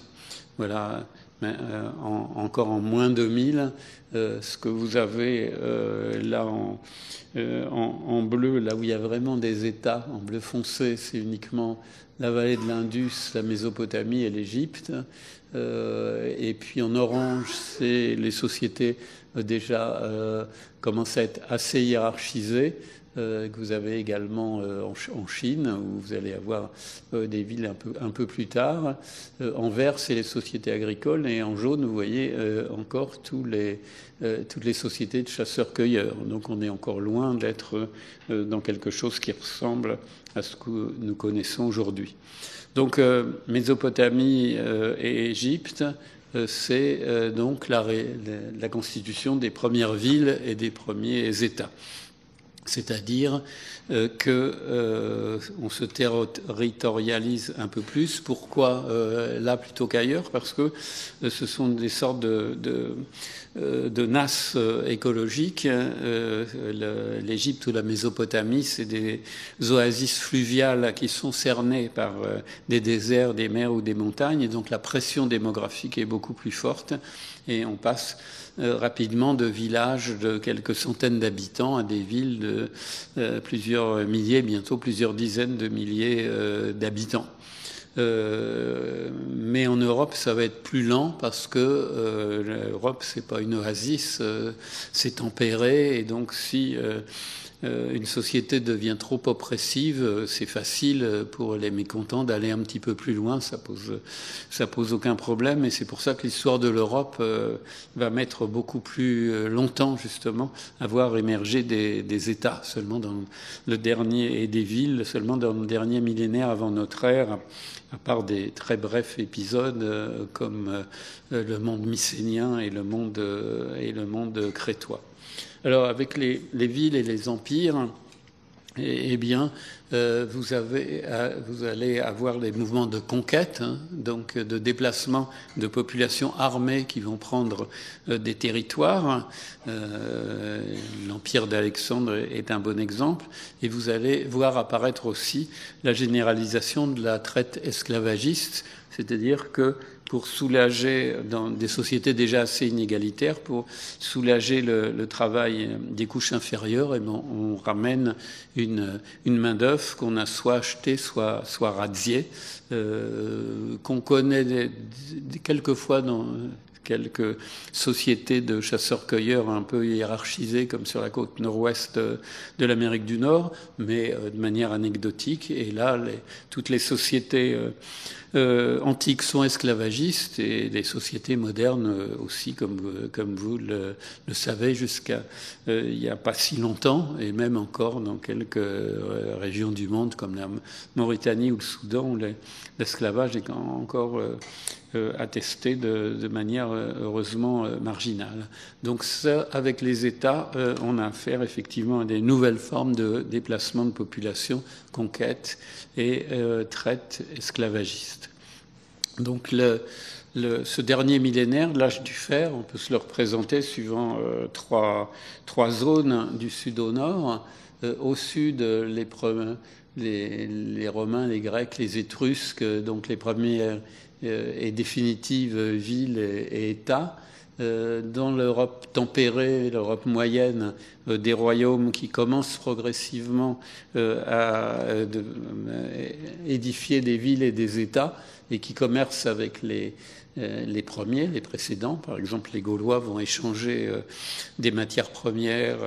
Voilà. Mais, encore en moins 2000, ce que vous avez là en bleu, là où il y a vraiment des États, en bleu foncé, c'est uniquement la vallée de l'Indus, la Mésopotamie et l'Égypte. Et puis en orange, c'est les sociétés déjà commencent à être assez hiérarchisées, que vous avez également en Chine, où vous allez avoir des villes un peu plus tard. En vert, c'est les sociétés agricoles, et en jaune, vous voyez encore toutes les sociétés de chasseurs-cueilleurs. Donc on est encore loin d'être dans quelque chose qui ressemble à ce que nous connaissons aujourd'hui. Donc Mésopotamie et Égypte, c'est donc la constitution des premières villes et des premiers États. C'est-à-dire qu'on se territorialise un peu plus. Pourquoi là plutôt qu'ailleurs? Parce que ce sont des sortes de nasses écologiques. L'Égypte ou la Mésopotamie, c'est des oasis fluviales qui sont cernées par des déserts, des mers ou des montagnes, et donc la pression démographique est beaucoup plus forte, et on passe rapidement de villages de quelques centaines d'habitants à des villes de plusieurs milliers, bientôt plusieurs dizaines de milliers d'habitants. Mais en Europe, ça va être plus lent parce que l'Europe, c'est pas une oasis, c'est tempéré, et donc si une société devient trop oppressive, c'est facile pour les mécontents d'aller un petit peu plus loin, ça pose aucun problème, et c'est pour ça que l'histoire de l'Europe va mettre beaucoup plus longtemps justement à voir émerger des États seulement dans le dernier, et des villes seulement dans le dernier millénaire avant notre ère, à part des très brefs épisodes comme le monde mycénien et le monde crétois. Alors avec les villes et les empires, eh bien, vous allez avoir les mouvements de conquête, donc de déplacement de populations armées qui vont prendre des territoires. L'empire d'Alexandre est un bon exemple. Et vous allez voir apparaître aussi la généralisation de la traite esclavagiste, c'est-à-dire que pour soulager, dans des sociétés déjà assez inégalitaires, pour soulager le travail des couches inférieures, et on ramène une main-d'œuvre qu'on a soit achetée, soit radiée, qu'on connaît quelquefois dans quelques sociétés de chasseurs-cueilleurs un peu hiérarchisées, comme sur la côte nord-ouest de l'Amérique du Nord, mais de manière anecdotique. Et là, toutes les sociétés antiques sont esclavagistes, et les sociétés modernes aussi, comme vous le savez, jusqu'à il n'y a pas si longtemps, et même encore dans quelques régions du monde, comme la Mauritanie ou le Soudan, où l'esclavage est encore attesté de manière heureusement marginale. Donc ça, avec les États, on a affaire effectivement à des nouvelles formes de déplacement de population, conquête et traite esclavagiste. Donc ce dernier millénaire, l'âge du fer, on peut se le représenter suivant trois zones du sud au nord. Au sud, les Romains, les Grecs, les Étrusques, donc les premières et définitives villes et États. Dans l'Europe tempérée, l'Europe moyenne, des royaumes qui commencent progressivement à édifier des villes et des États, et qui commercent avec les premiers, les précédents. Par exemple, les Gaulois vont échanger des matières premières,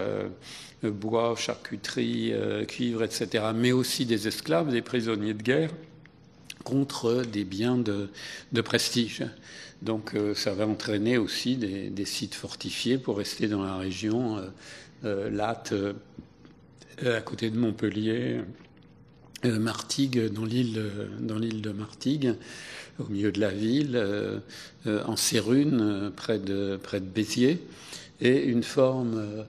bois, charcuterie, cuivre, etc., mais aussi des esclaves, des prisonniers de guerre, contre des biens de prestige. Donc ça va entraîner aussi des sites fortifiés pour rester dans la région, Latte, à côté de Montpellier, Martigues, dans l'île de Martigues, au milieu de la ville, en Sérune, près de Béziers, et une forme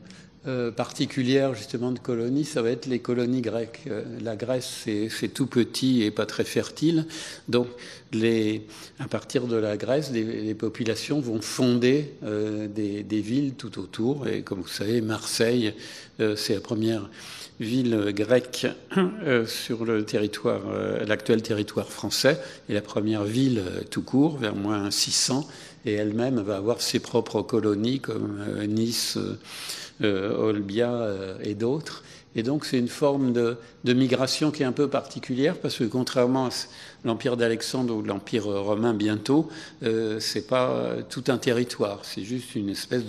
particulière justement de colonies, ça va être les colonies grecques. La Grèce, c'est tout petit et pas très fertile, donc à partir de la Grèce, les populations vont fonder des villes tout autour, et comme vous savez, Marseille, c'est la première ville grecque sur le territoire, l'actuel territoire français, et la première ville tout court, vers moins 600, et elle-même va avoir ses propres colonies comme Nice, Olbia et d'autres. Et donc c'est une forme de migration qui est un peu particulière, parce que contrairement à l'Empire d'Alexandre ou l'Empire romain bientôt, c'est pas tout un territoire, c'est juste une espèce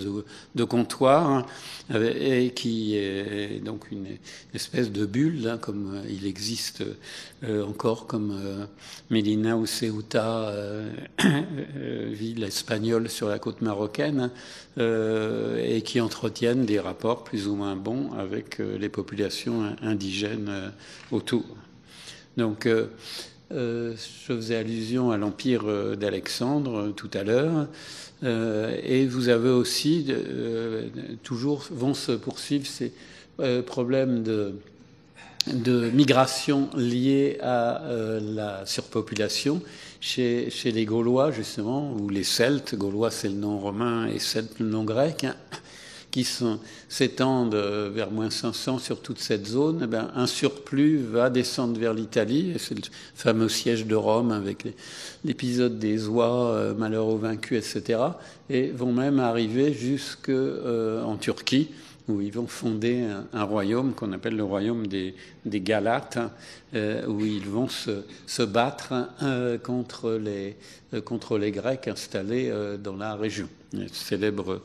de comptoir, et qui est donc une espèce de bulle, comme il existe encore comme Mélina ou Ceuta, ville espagnole sur la côte marocaine, et qui entretiennent des rapports plus ou moins bons avec les populations indigènes autour. Donc je faisais allusion à l'Empire d'Alexandre tout à l'heure, et vous avez aussi toujours vont se poursuivre ces problèmes de migration liés à la surpopulation chez les Gaulois, justement, ou les Celtes. Gaulois, c'est le nom romain, et Celtes, le nom grec, qui s'étendent vers moins 500 sur toute cette zone. Un surplus va descendre vers l'Italie, et c'est le fameux siège de Rome avec l'épisode des oies, malheur aux vaincus, etc., et vont même arriver jusqu'en Turquie, où ils vont fonder un royaume qu'on appelle le royaume des Galates, où ils vont se battre contre les Grecs installés dans la région. Une célèbre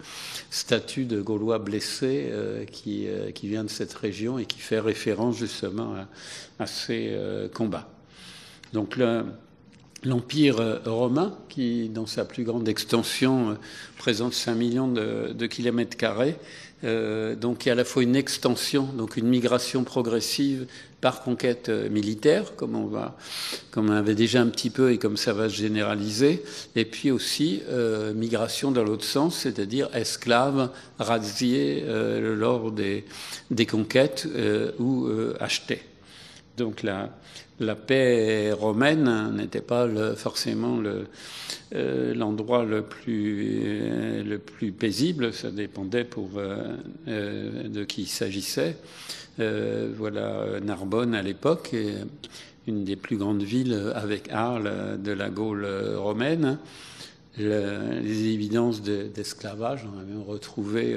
statue de Gaulois blessés qui vient de cette région et qui fait référence justement à ces combats. Donc l'Empire romain, qui dans sa plus grande extension présente 5 millions de kilomètres carrés, donc il y a à la fois une extension, donc une migration progressive par conquête militaire, comme on avait déjà un petit peu et comme ça va se généraliser, et puis aussi migration dans l'autre sens, c'est-à-dire esclaves razziés lors des conquêtes ou achetés. Donc la paix romaine n'était pas forcément l'endroit le plus paisible, ça dépendait de qui il s'agissait. Voilà Narbonne à l'époque, une des plus grandes villes avec Arles de la Gaule romaine. Les évidences d'esclavage, on a même retrouvé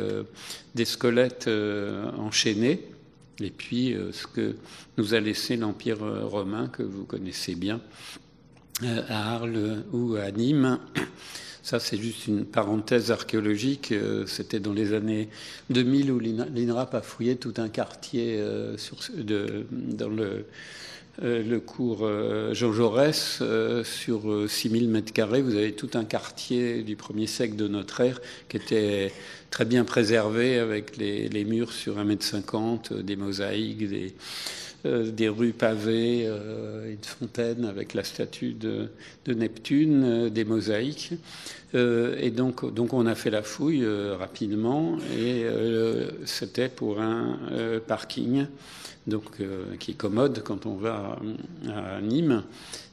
des squelettes enchaînés. Et puis, ce que nous a laissé l'Empire romain, que vous connaissez bien, à Arles ou à Nîmes. Ça, c'est juste une parenthèse archéologique. C'était dans les années 2000 où l'INRAP a fouillé tout un quartier dans le cours Jean Jaurès, sur 6000 mètres carrés. Vous avez tout un quartier du 1er siècle de notre ère qui était très bien préservé, avec les murs sur 1,50 m, des mosaïques, des rues pavées, une fontaine avec la statue de Neptune, des mosaïques. Et donc on a fait la fouille rapidement, et c'était pour un parking, donc qui est commode quand on va à Nîmes,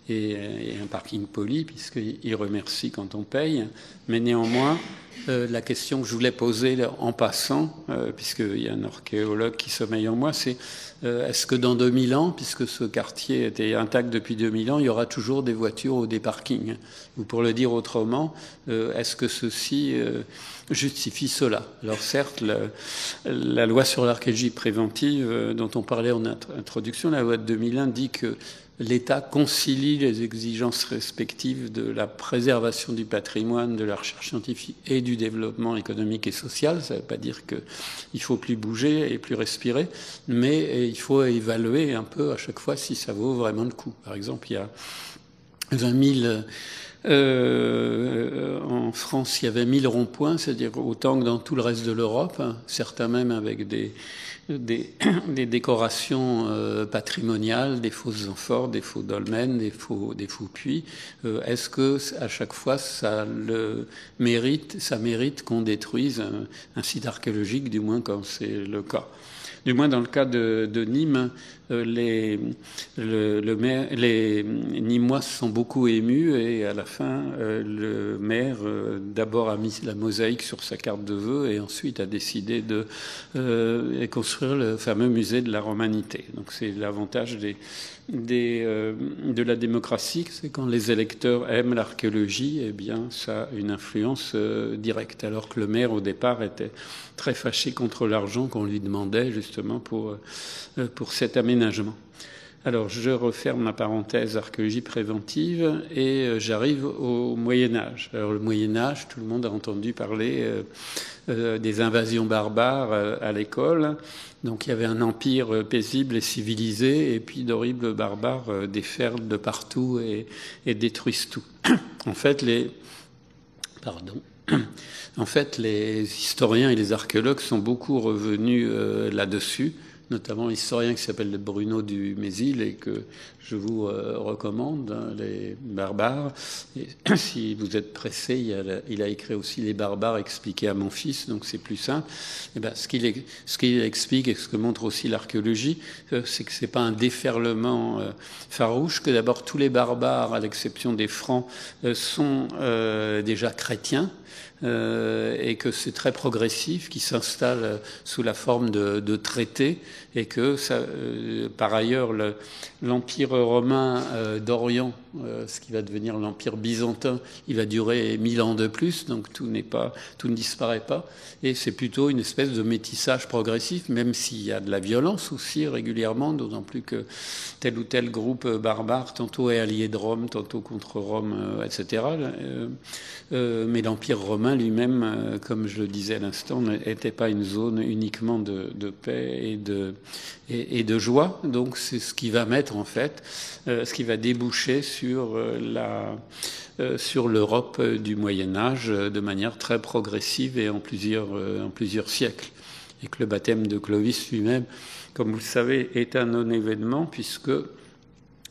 et un parking poli puisqu'il remercie quand on paye. Mais néanmoins, la question que je voulais poser en passant, puisqu'il y a un archéologue qui sommeille en moi, c'est est-ce que dans 2000 ans, puisque ce quartier était intact depuis 2000 ans, il y aura toujours des voitures ou des parkings? Ou pour le dire autrement, est-ce que ceci justifie cela? Alors certes, la loi sur l'archéologie préventive dont on parlait en introduction, la loi de 2001, dit que l'État concilie les exigences respectives de la préservation du patrimoine, de la recherche scientifique et du développement économique et social. Ça ne veut pas dire qu'il ne faut plus bouger et plus respirer, mais il faut évaluer un peu à chaque fois si ça vaut vraiment le coup. Par exemple, il y a 20 000... en France, il y avait 1000 ronds-points, c'est-à-dire autant que dans tout le reste de l'Europe, certains même avec des décorations patrimoniales, des fausses amphores, des faux dolmens, des faux puits. Est-ce que à chaque fois ça mérite qu'on détruise un site archéologique, du moins quand c'est le cas? Du moins dans le cas de Nîmes, les Nîmois se sont beaucoup émus, et à la fin, le maire d'abord a mis la mosaïque sur sa carte de vœux et ensuite a décidé de construire le fameux musée de la Romanité. Donc c'est l'avantage de la démocratie, c'est quand les électeurs aiment l'archéologie, eh bien ça a une influence directe, alors que le maire au départ était très fâché contre l'argent qu'on lui demandait justement pour cet aménagement. Alors je referme ma parenthèse archéologie préventive et j'arrive au Moyen-Âge. Alors le Moyen-Âge, tout le monde a entendu parler des invasions barbares à l'école. Donc il y avait un empire paisible et civilisé, et puis d'horribles barbares déferlent de partout et détruisent tout. En fait, les historiens et les archéologues sont beaucoup revenus là-dessus, notamment l'historien qui s'appelle Bruno du Mésil et que je vous recommande, les barbares. Et si vous êtes pressé, il a écrit aussi Les barbares expliqués à mon fils, donc c'est plus simple. Et ben, ce qu'il explique et ce que montre aussi l'archéologie, c'est que c'est pas un déferlement farouche, que d'abord tous les barbares, à l'exception des Francs, sont déjà chrétiens. Et que c'est très progressif, qui s'installe sous la forme de traités, et que ça, par ailleurs l'Empire romain d'Orient Ce qui va devenir l'Empire byzantin, il va durer 1000 ans de plus, donc tout ne disparaît pas. Et c'est plutôt une espèce de métissage progressif, même s'il y a de la violence aussi régulièrement, d'autant plus que tel ou tel groupe barbare, tantôt est allié de Rome, tantôt contre Rome, etc. Mais l'Empire romain lui-même, comme je le disais à l'instant, n'était pas une zone uniquement de paix et de joie. Donc c'est ce qui va mettre en fait, ce qui va déboucher sur l'Europe du Moyen Âge de manière très progressive et en plusieurs siècles. Et que le baptême de Clovis lui-même, comme vous le savez, est un non-événement puisque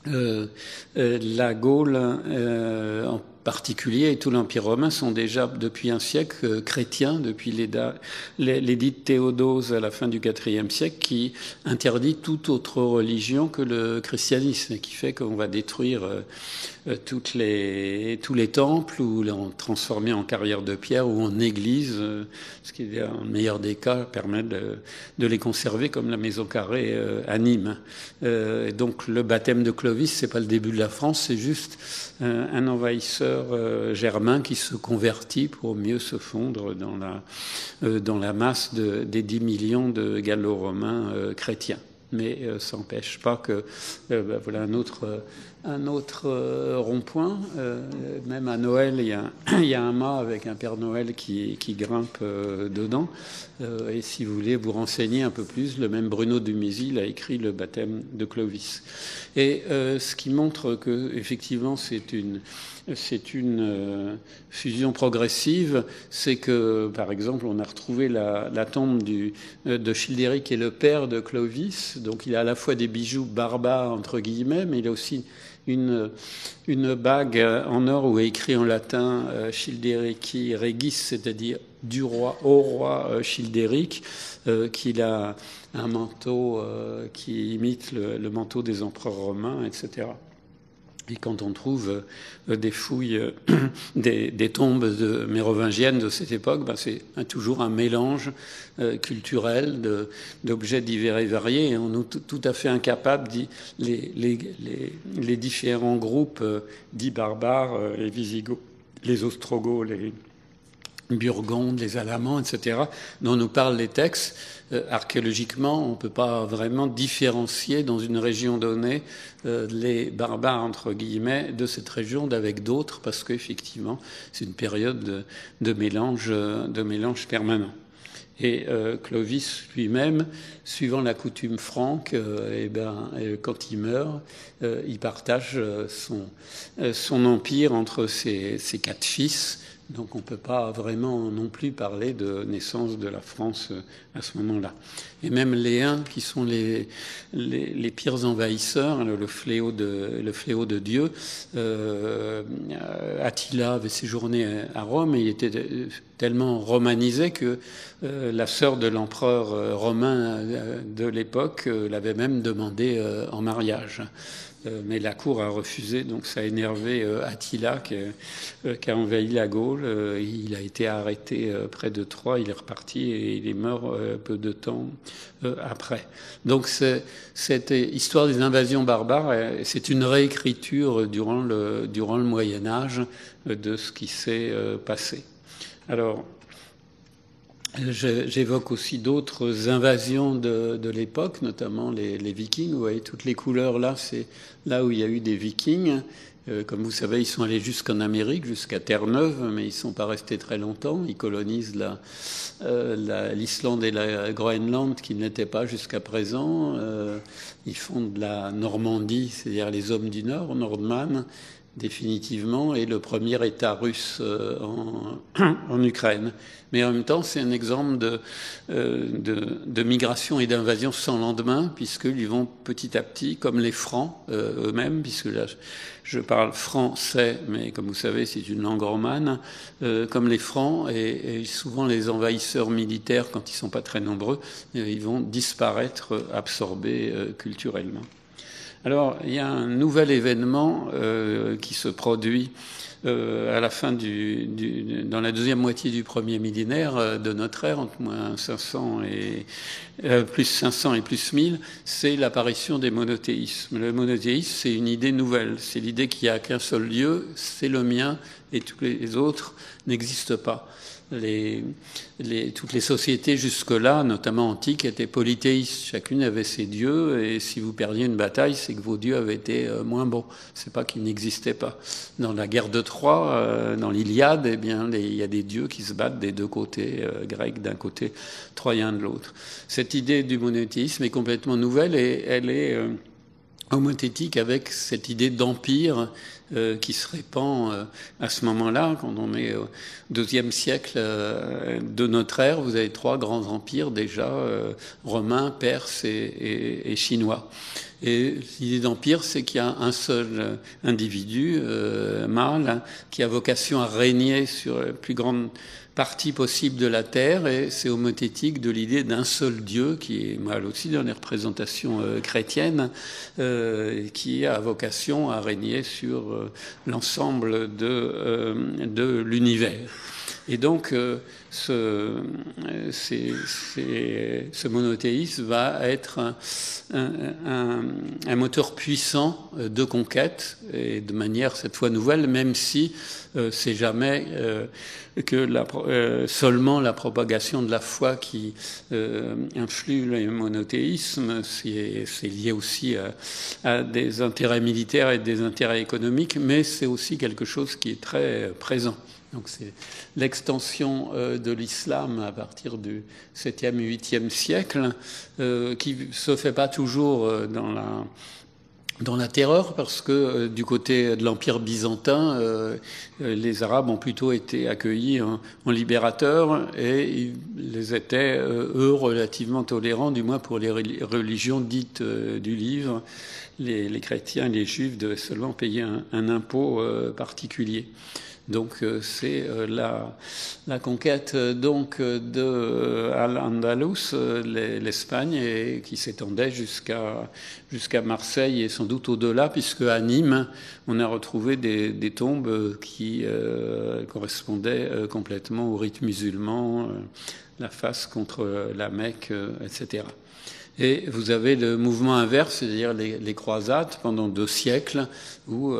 la Gaule en particulier et tout l'Empire romain sont déjà depuis un siècle chrétiens, depuis l'édit de Théodose à la fin du IVe siècle qui interdit toute autre religion que le christianisme et qui fait qu'on va détruire tous les temples ou les transformer en carrière de pierre ou en église, ce qui, dans le meilleur des cas, permet de les conserver comme la maison carrée à Nîmes. Et donc le baptême de Clovis, c'est pas le début de la France, c'est juste un envahisseur germain qui se convertit pour mieux se fondre dans la masse des 10 millions de gallo-romains chrétiens. Mais ça n'empêche pas que voilà un autre rond-point. Même à Noël, il y a un mât avec un Père Noël qui grimpe dedans. Et si vous voulez vous renseigner un peu plus, le même Bruno Dumézil a écrit le baptême de Clovis. Et ce qui montre que effectivement c'est une fusion progressive, c'est que, par exemple, on a retrouvé la tombe de Childéric, qui est le père de Clovis. Donc, il a à la fois des bijoux barbares, entre guillemets, mais il a aussi une bague en or où est écrit en latin Childerici Regis, c'est-à-dire du roi au roi Childéric, qu'il a un manteau qui imite le manteau des empereurs romains, etc. Et quand on trouve des fouilles, des tombes mérovingiennes de cette époque, c'est toujours un mélange culturel d'objets divers et variés. Et on est tout à fait incapable, les différents groupes dits barbares, les Visigoths, les Ostrogoths, les Burgondes, les Alamans, etc., dont nous parlent les textes. Archéologiquement, on ne peut pas vraiment différencier dans une région donnée les barbares, entre guillemets, de cette région d'avec d'autres, parce qu'effectivement, c'est une période de mélange permanent. Et Clovis lui-même, suivant la coutume franque, quand il meurt, il partage son empire entre ses 4 fils. Donc on ne peut pas vraiment non plus parler de naissance de la France à ce moment-là. Et même les Huns, qui sont les pires envahisseurs, le fléau de Dieu, Attila avait séjourné à Rome et il était tellement romanisé que la sœur de l'empereur romain de l'époque l'avait même demandé en mariage. Mais la cour a refusé, donc ça a énervé Attila qui a envahi la Gaule. Il a été arrêté près de Troie, il est reparti et il est mort peu de temps après. Donc cette histoire des invasions barbares, c'est une réécriture durant le Moyen Âge de ce qui s'est passé. Alors, j'évoque aussi d'autres invasions de l'époque, notamment les Vikings. Vous voyez, toutes les couleurs là, c'est là où il y a eu des Vikings. Comme vous savez, ils sont allés jusqu'en Amérique, jusqu'à Terre-Neuve, mais ils ne sont pas restés très longtemps. Ils colonisent l'Islande et la Groenland, qui n'étaient pas jusqu'à présent. Ils font de la Normandie, c'est-à-dire les hommes du Nord, Nordman, définitivement, et le premier État russe en Ukraine. Mais en même temps, c'est un exemple de migration et d'invasion sans lendemain, puisqu'ils vont petit à petit, comme les Francs eux-mêmes, puisque là, je parle français, mais comme vous savez, c'est une langue romane, comme les Francs, et souvent les envahisseurs militaires, quand ils ne sont pas très nombreux, ils vont disparaître, absorbés culturellement. Alors, il y a un nouvel événement qui se produit à la fin dans la deuxième moitié du premier millénaire de notre ère, entre moins 500 et plus 500 et plus 1000, c'est l'apparition des monothéismes. Le monothéisme, c'est une idée nouvelle. C'est l'idée qu'il n'y a qu'un seul Dieu, c'est le mien, et tous les autres n'existent pas. Toutes les sociétés jusque-là, notamment antiques, étaient polythéistes. Chacune avait ses dieux, et si vous perdiez une bataille, c'est que vos dieux avaient été moins bons. C'est pas qu'ils n'existaient pas. Dans la guerre de Troie, dans l'Iliade, eh bien, il y a des dieux qui se battent des deux côtés, grecs d'un côté, troyens de l'autre. Cette idée du monothéisme est complètement nouvelle, et elle est homothétique avec cette idée d'empire qui se répand à ce moment-là. Quand on est au IIe siècle de notre ère, vous avez trois grands empires déjà, romains, perses et chinois. Et l'idée d'empire, c'est qu'il y a un seul individu, mâle, qui a vocation à régner sur la plus grande partie possible de la Terre, et c'est homothétique de l'idée d'un seul Dieu, qui est mal aussi dans les représentations chrétiennes, qui a vocation à régner sur l'ensemble de l'univers. Et donc, ce monothéisme va être un moteur puissant de conquête, et de manière cette fois nouvelle, même si c'est jamais seulement la propagation de la foi qui influe le monothéisme. C'est lié aussi à des intérêts militaires et des intérêts économiques, mais c'est aussi quelque chose qui est très présent. Donc c'est l'extension de l'islam à partir du 7e et 8e siècle, qui se fait pas toujours dans la terreur, parce que du côté de l'Empire byzantin, les Arabes ont plutôt été accueillis en libérateurs, et ils étaient, eux, relativement tolérants, du moins pour les religions dites du livre. Les chrétiens et les juifs devaient seulement payer un impôt particulier. Donc c'est la conquête donc de Al-Andalus, l'Espagne, et qui s'étendait jusqu'à Marseille et sans doute au-delà, puisque à Nîmes on a retrouvé des tombes qui correspondaient complètement au rite musulman, la face contre la Mecque, etc. Et vous avez le mouvement inverse, c'est-à-dire les croisades pendant 2 siècles, où,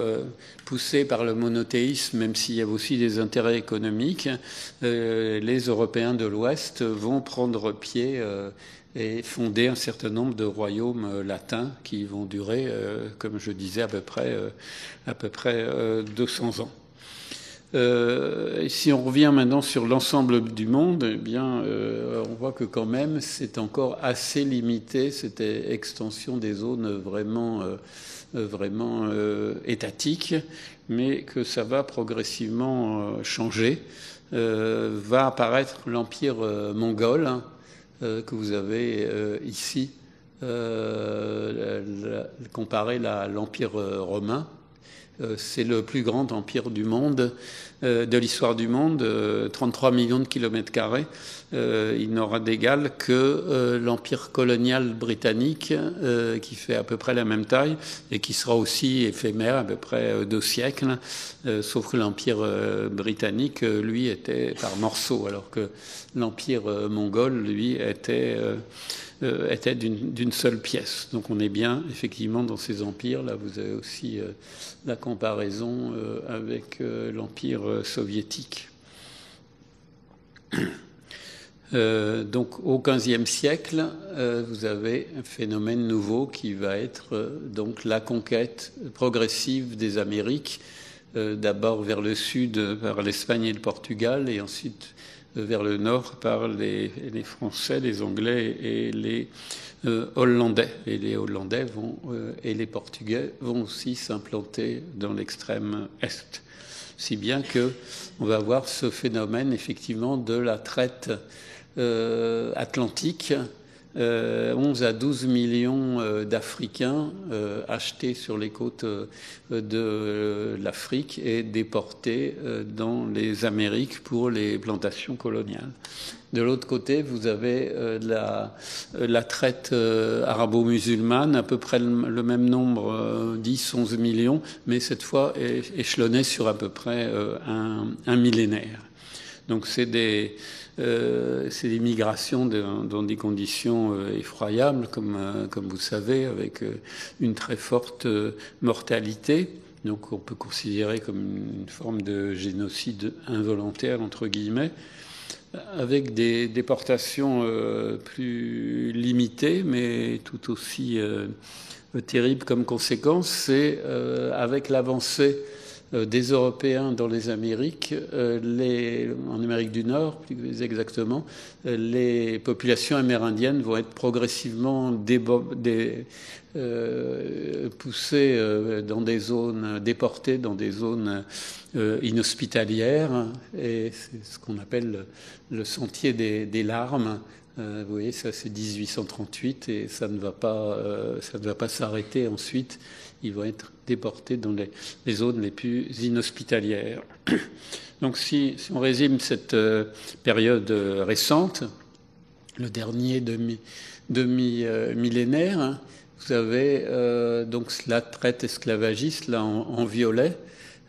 poussés par le monothéisme, même s'il y a aussi des intérêts économiques, les Européens de l'Ouest vont prendre pied et fonder un certain nombre de royaumes latins qui vont durer, comme je disais, à peu près 200 ans. Et si on revient maintenant sur l'ensemble du monde, eh bien, on voit que quand même c'est encore assez limité, cette extension des zones vraiment étatiques, mais que ça va progressivement changer. Va apparaître l'empire mongol, que vous avez ici, comparé à l'empire romain. C'est le plus grand empire du monde, de l'histoire du monde, 33 millions de kilomètres carrés. Il n'aura d'égal que l'empire colonial britannique, qui fait à peu près la même taille et qui sera aussi éphémère, à peu près 2 siècles, sauf que l'empire britannique, lui, était par morceaux, alors que l'empire mongol, lui, était d'une seule pièce. Donc on est bien effectivement dans ces empires. Là vous avez aussi la comparaison avec l'empire soviétique. Donc au XVe siècle, vous avez un phénomène nouveau qui va être donc la conquête progressive des Amériques, d'abord vers le sud par l'Espagne et le Portugal, et ensuite vers le nord par les Français, les Anglais et les Hollandais. Et les Hollandais et les Portugais vont aussi s'implanter dans l'extrême est. Si bien que on va avoir ce phénomène effectivement de la traite atlantique 11 à 12 millions d'Africains achetés sur les côtes de l'Afrique et déportés dans les Amériques pour les plantations coloniales. De l'autre côté, vous avez la traite arabo-musulmane, à peu près le même nombre, 10-11 millions, mais cette fois échelonné sur à peu près un millénaire. Donc c'est des migrations dans des conditions effroyables, comme vous savez, avec une très forte mortalité. Donc on peut considérer comme une forme de génocide involontaire, entre guillemets, avec des déportations plus limitées, mais tout aussi terribles comme conséquence. C'est avec l'avancée des Européens dans les Amériques, en Amérique du Nord plus exactement, les populations amérindiennes vont être progressivement poussées dans des zones, déportées dans des zones inhospitalières, et c'est ce qu'on appelle le sentier des larmes. Vous voyez, ça c'est 1838 et ça ne va pas s'arrêter ensuite. Ils vont être déportés dans les zones les plus inhospitalières. Donc si on résume cette période récente, le dernier demi-millénaire, vous avez donc la traite esclavagiste là en violet,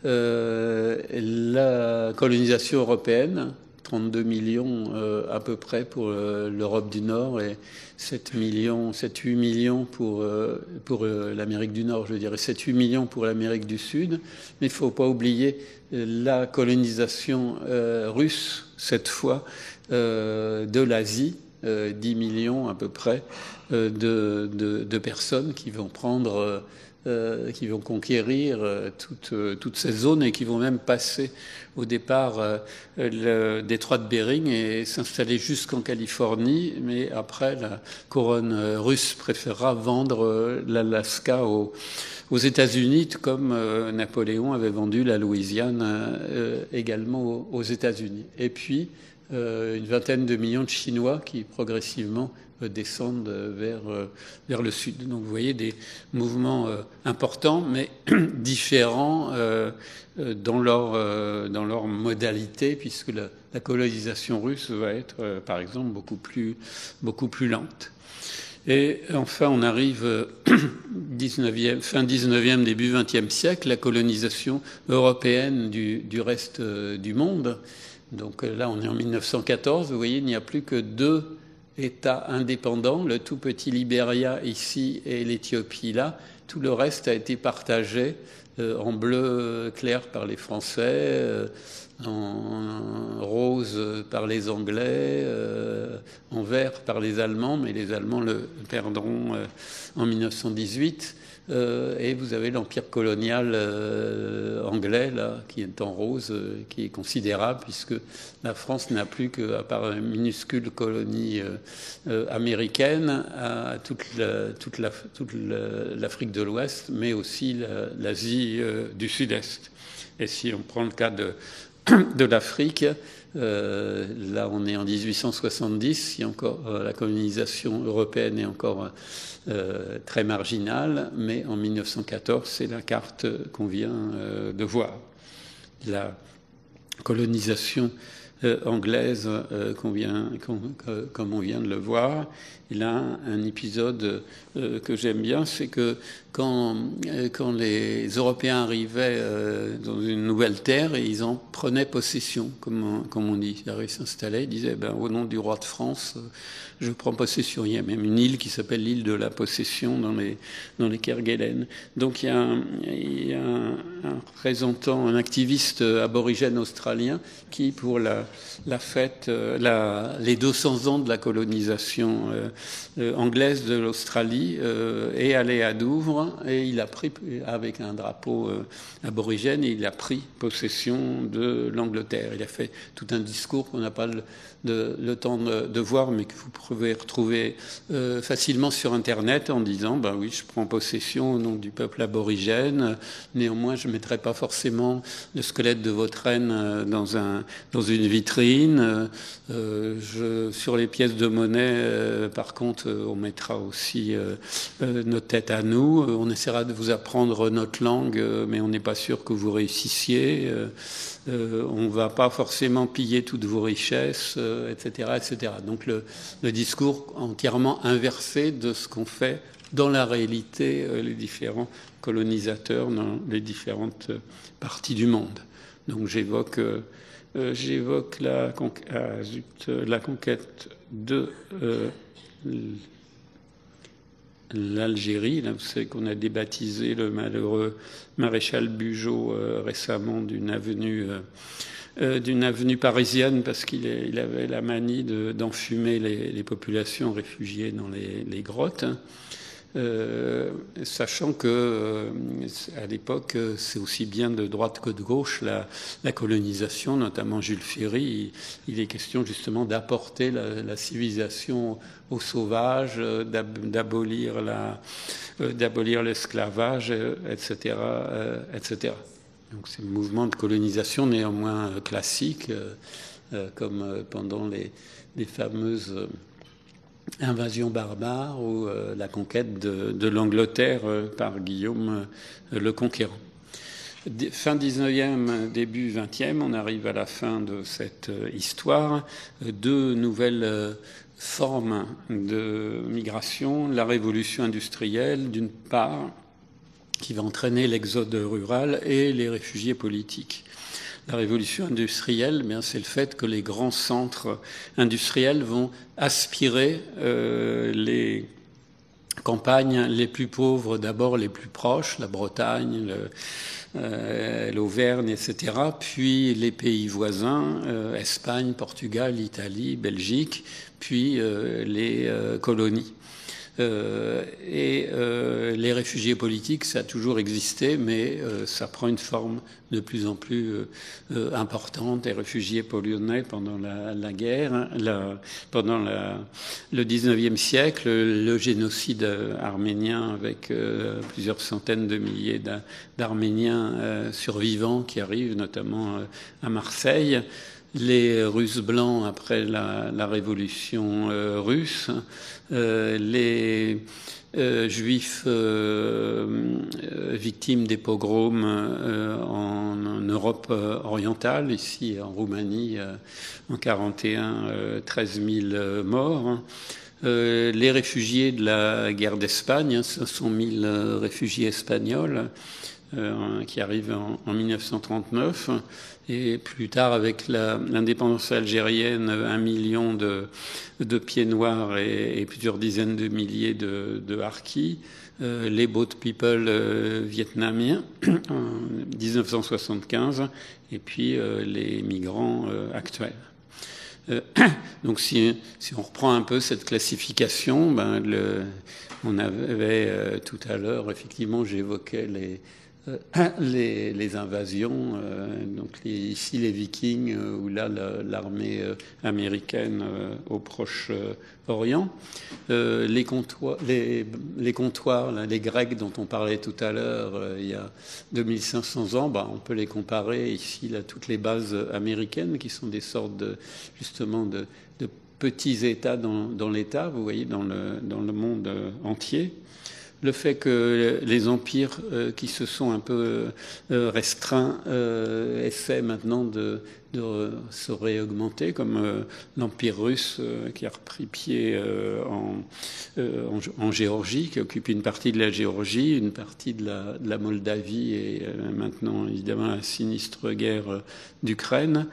la colonisation européenne, 32 millions à peu près pour l'Europe du Nord et 7-8 millions pour l'Amérique du Nord, je dirais 7-8 millions pour l'Amérique du Sud. Mais il ne faut pas oublier la colonisation russe, cette fois, de l'Asie, 10 millions à peu près de personnes qui vont qui vont conquérir toute cette zone et qui vont même passer au départ le détroit de Bering et s'installer jusqu'en Californie, mais après la couronne russe préférera vendre l'Alaska aux États-Unis, comme Napoléon avait vendu la Louisiane également aux États-Unis. Et puis une vingtaine de millions de Chinois qui progressivement descendent vers le sud. Donc vous voyez des mouvements importants, mais différents dans leur modalité, puisque la colonisation russe va être, par exemple, beaucoup plus lente. Et enfin, on arrive fin 19e, début 20e siècle, la colonisation européenne du reste du monde. Donc là, on est en 1914. Vous voyez, il n'y a plus que 2 États indépendants, le tout petit Libéria ici et l'Éthiopie là. Tout le reste a été partagé en bleu clair par les Français, en rose par les Anglais, en vert par les Allemands, mais les Allemands le perdront en 1918. Et vous avez l'empire colonial anglais là, qui est en rose, qui est considérable, puisque la France n'a plus qu'à part une minuscule colonie américaine à toute l'Afrique de l'Ouest, mais aussi l'Asie du Sud-Est. Et si on prend le cas de l'Afrique, là on est en 1870, si encore la colonisation européenne est encore très marginale, mais en 1914 c'est la carte qu'on vient de voir. La colonisation anglaise comme on vient de le voir. Et là, un épisode que j'aime bien, c'est que quand les Européens arrivaient dans une nouvelle terre, et ils en prenaient possession, comme on dit. Ils s'installaient, ils disaient au nom du roi de France, je prends possession. Il y a même une île qui s'appelle l'île de la possession dans les Kerguelen. Donc il y a un représentant, un activiste aborigène australien qui, pour la fête, les 200 ans de la colonisation anglaise de l'Australie, est allé à Douvres loin et il a pris, avec un drapeau aborigène, et il a pris possession de l'Angleterre. Il a fait tout un discours qu'on n'a pas le temps de voir, mais que vous pouvez retrouver facilement sur Internet en disant ben oui, je prends possession au nom du peuple aborigène, néanmoins je ne mettrai pas forcément le squelette de votre reine dans une vitrine. Sur les pièces de monnaie, par contre, on mettra aussi notre tête à nous. On essaiera de vous apprendre notre langue, mais on n'est pas sûr que vous réussissiez. On ne va pas forcément piller toutes vos richesses, etc., etc. Donc le discours entièrement inversé de ce qu'ont fait dans la réalité les différents colonisateurs dans les différentes parties du monde. Donc j'évoque la conquête de l'Algérie. Là, vous savez qu'on a débaptisé le malheureux maréchal Bugeaud récemment d'une avenue parisienne parce qu'il avait la manie d'enfumer les populations réfugiées dans les grottes. Sachant que à l'époque, c'est aussi bien de droite que de gauche la colonisation, notamment Jules Ferry. Il est question justement d'apporter la civilisation aux sauvages, d'abolir l'esclavage, etc., etc. Donc c'est un mouvement de colonisation néanmoins classique, comme pendant les fameuses invasion barbare ou la conquête de l'Angleterre par Guillaume le Conquérant. Fin 19e, début 20e, on arrive à la fin de cette histoire. Deux nouvelles formes de migration. La révolution industrielle, d'une part, qui va entraîner l'exode rural, et les réfugiés politiques. La révolution industrielle, bien, c'est le fait que les grands centres industriels vont aspirer les campagnes les plus pauvres, d'abord les plus proches, la Bretagne, l'Auvergne, etc., puis les pays voisins, Espagne, Portugal, Italie, Belgique, puis les colonies. Les réfugiés politiques, ça a toujours existé, mais ça prend une forme de plus en plus importante. Les réfugiés polonais pendant la guerre, pendant le 19e siècle, le génocide arménien avec plusieurs centaines de milliers d'Arméniens survivants qui arrivent notamment à Marseille. Les Russes blancs après la révolution russe, les Juifs victimes des pogroms en Europe orientale, ici en Roumanie en 41, 13 000 morts. Les réfugiés de la guerre d'Espagne, 500 000 réfugiés espagnols qui arrivent en 1939. Et plus tard, avec l'indépendance algérienne, 1 million de pieds noirs et plusieurs dizaines de milliers de harkis. Les boat people vietnamiens en 1975, et puis les migrants actuels. Donc si on reprend un peu cette classification, on avait tout à l'heure, effectivement, j'évoquais les invasions, donc ici les Vikings ou là l'armée américaine au Proche-Orient, les comptoirs, là, les Grecs dont on parlait tout à l'heure il y a 2500 ans, on peut les comparer ici à toutes les bases américaines qui sont des sortes justement de petits États dans l'État, vous voyez, dans le monde entier. Le fait que les empires qui se sont un peu restreints essaient maintenant de se réaugmenter, comme l'empire russe qui a repris pied en Géorgie, qui occupe une partie de la Géorgie, une partie de la Moldavie et maintenant évidemment la sinistre guerre d'Ukraine.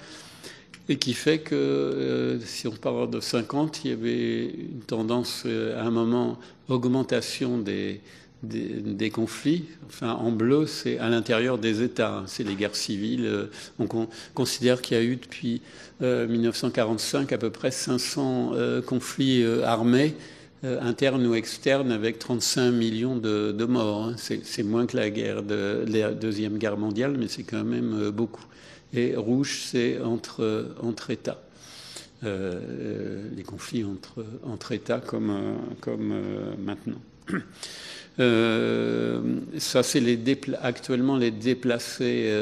Et qui fait que, si on parle de 50, il y avait une tendance à un moment, augmentation des conflits. Enfin, en bleu, c'est à l'intérieur des États, c'est les guerres civiles. On considère qu'il y a eu depuis 1945 à peu près 500 conflits armés interne ou externe, avec 35 millions de morts. Hein. C'est moins que la Deuxième Guerre mondiale, mais c'est quand même beaucoup. Et rouge, c'est entre États. Les conflits entre États comme maintenant. Ça, c'est actuellement les déplacés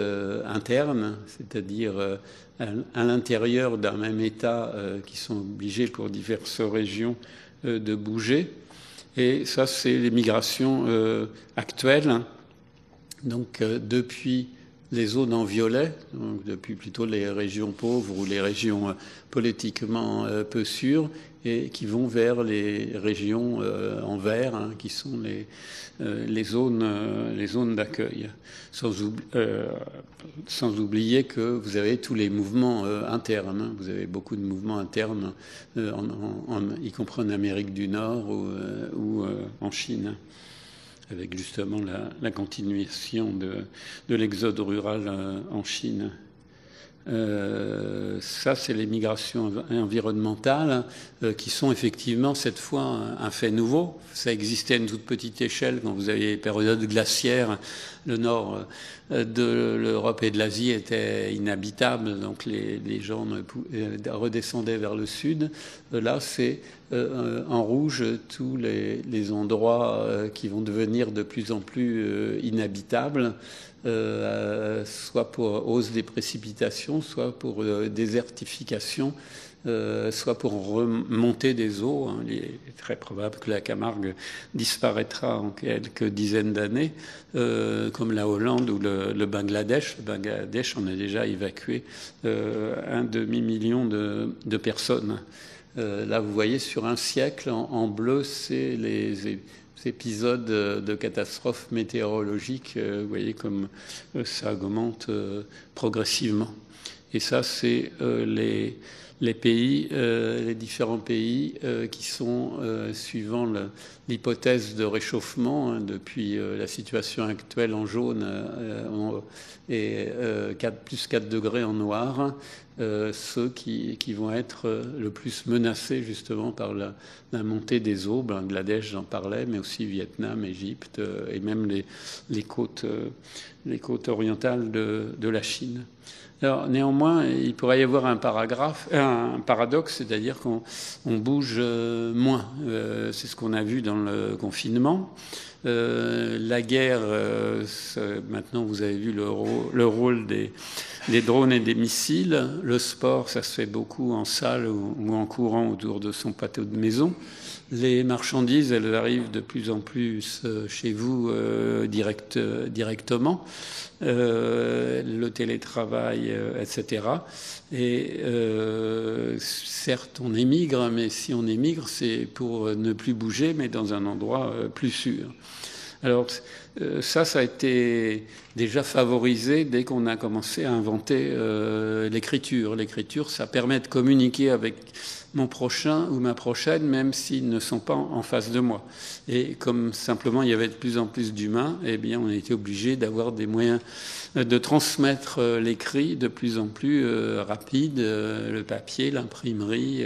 internes, c'est-à-dire à l'intérieur d'un même État qui sont obligés pour diverses régions de bouger. Et ça, c'est les migrations actuelles. Donc, depuis les zones en violet, donc depuis plutôt les régions pauvres ou les régions politiquement peu sûres, et qui vont vers les régions en vert, hein, qui sont les zones d'accueil. Sans oublier que vous avez tous les mouvements internes. Hein. Vous avez beaucoup de mouvements internes, y compris en Amérique du Nord ou en Chine, avec justement la continuation de l'exode rural en Chine. Ça, c'est les migrations environnementales qui sont effectivement cette fois un fait nouveau. Ça existait à une toute petite échelle quand vous aviez les périodes glaciaires. Le nord de l'Europe et de l'Asie était inhabitable, donc les gens redescendaient vers le sud. Là, c'est en rouge tous les endroits qui vont devenir de plus en plus inhabitables. Soit pour hausse des précipitations, soit pour désertification, soit pour remontée des eaux. Hein. Il est très probable que la Camargue disparaîtra en quelques dizaines d'années, comme la Hollande ou le Bangladesh. Le Bangladesh en a déjà évacué 1,5 million de personnes. Là, vous voyez, sur un siècle, en bleu, c'est les épisodes de catastrophes météorologiques. Vous voyez comme ça augmente progressivement. Et ça, c'est les pays, les différents pays qui sont, suivant l'hypothèse de réchauffement, hein, depuis la situation actuelle en jaune et plus 4 degrés en noir, ceux qui vont être le plus menacés justement par la montée des eaux. Bangladesh, j'en parlais, mais aussi Vietnam, Égypte et même les côtes orientales de la Chine. Alors, néanmoins, il pourrait y avoir un paradoxe, c'est-à-dire qu'on bouge moins. C'est ce qu'on a vu dans le confinement. La guerre, maintenant vous avez vu le rôle des drones et des missiles. Le sport, ça se fait beaucoup en salle ou en courant autour de son pâté de maison. Les marchandises, elles arrivent de plus en plus chez vous directement. Le télétravail, etc. Et certes, on émigre, mais si on émigre, c'est pour ne plus bouger, mais dans un endroit plus sûr. Alors ça a été déjà favorisé dès qu'on a commencé à inventer l'écriture. L'écriture, ça permet de communiquer avec mon prochain ou ma prochaine, même s'ils ne sont pas en face de moi. Et comme simplement il y avait de plus en plus d'humains, eh bien on a été obligé d'avoir des moyens de transmettre l'écrit de plus en plus rapide, le papier, l'imprimerie,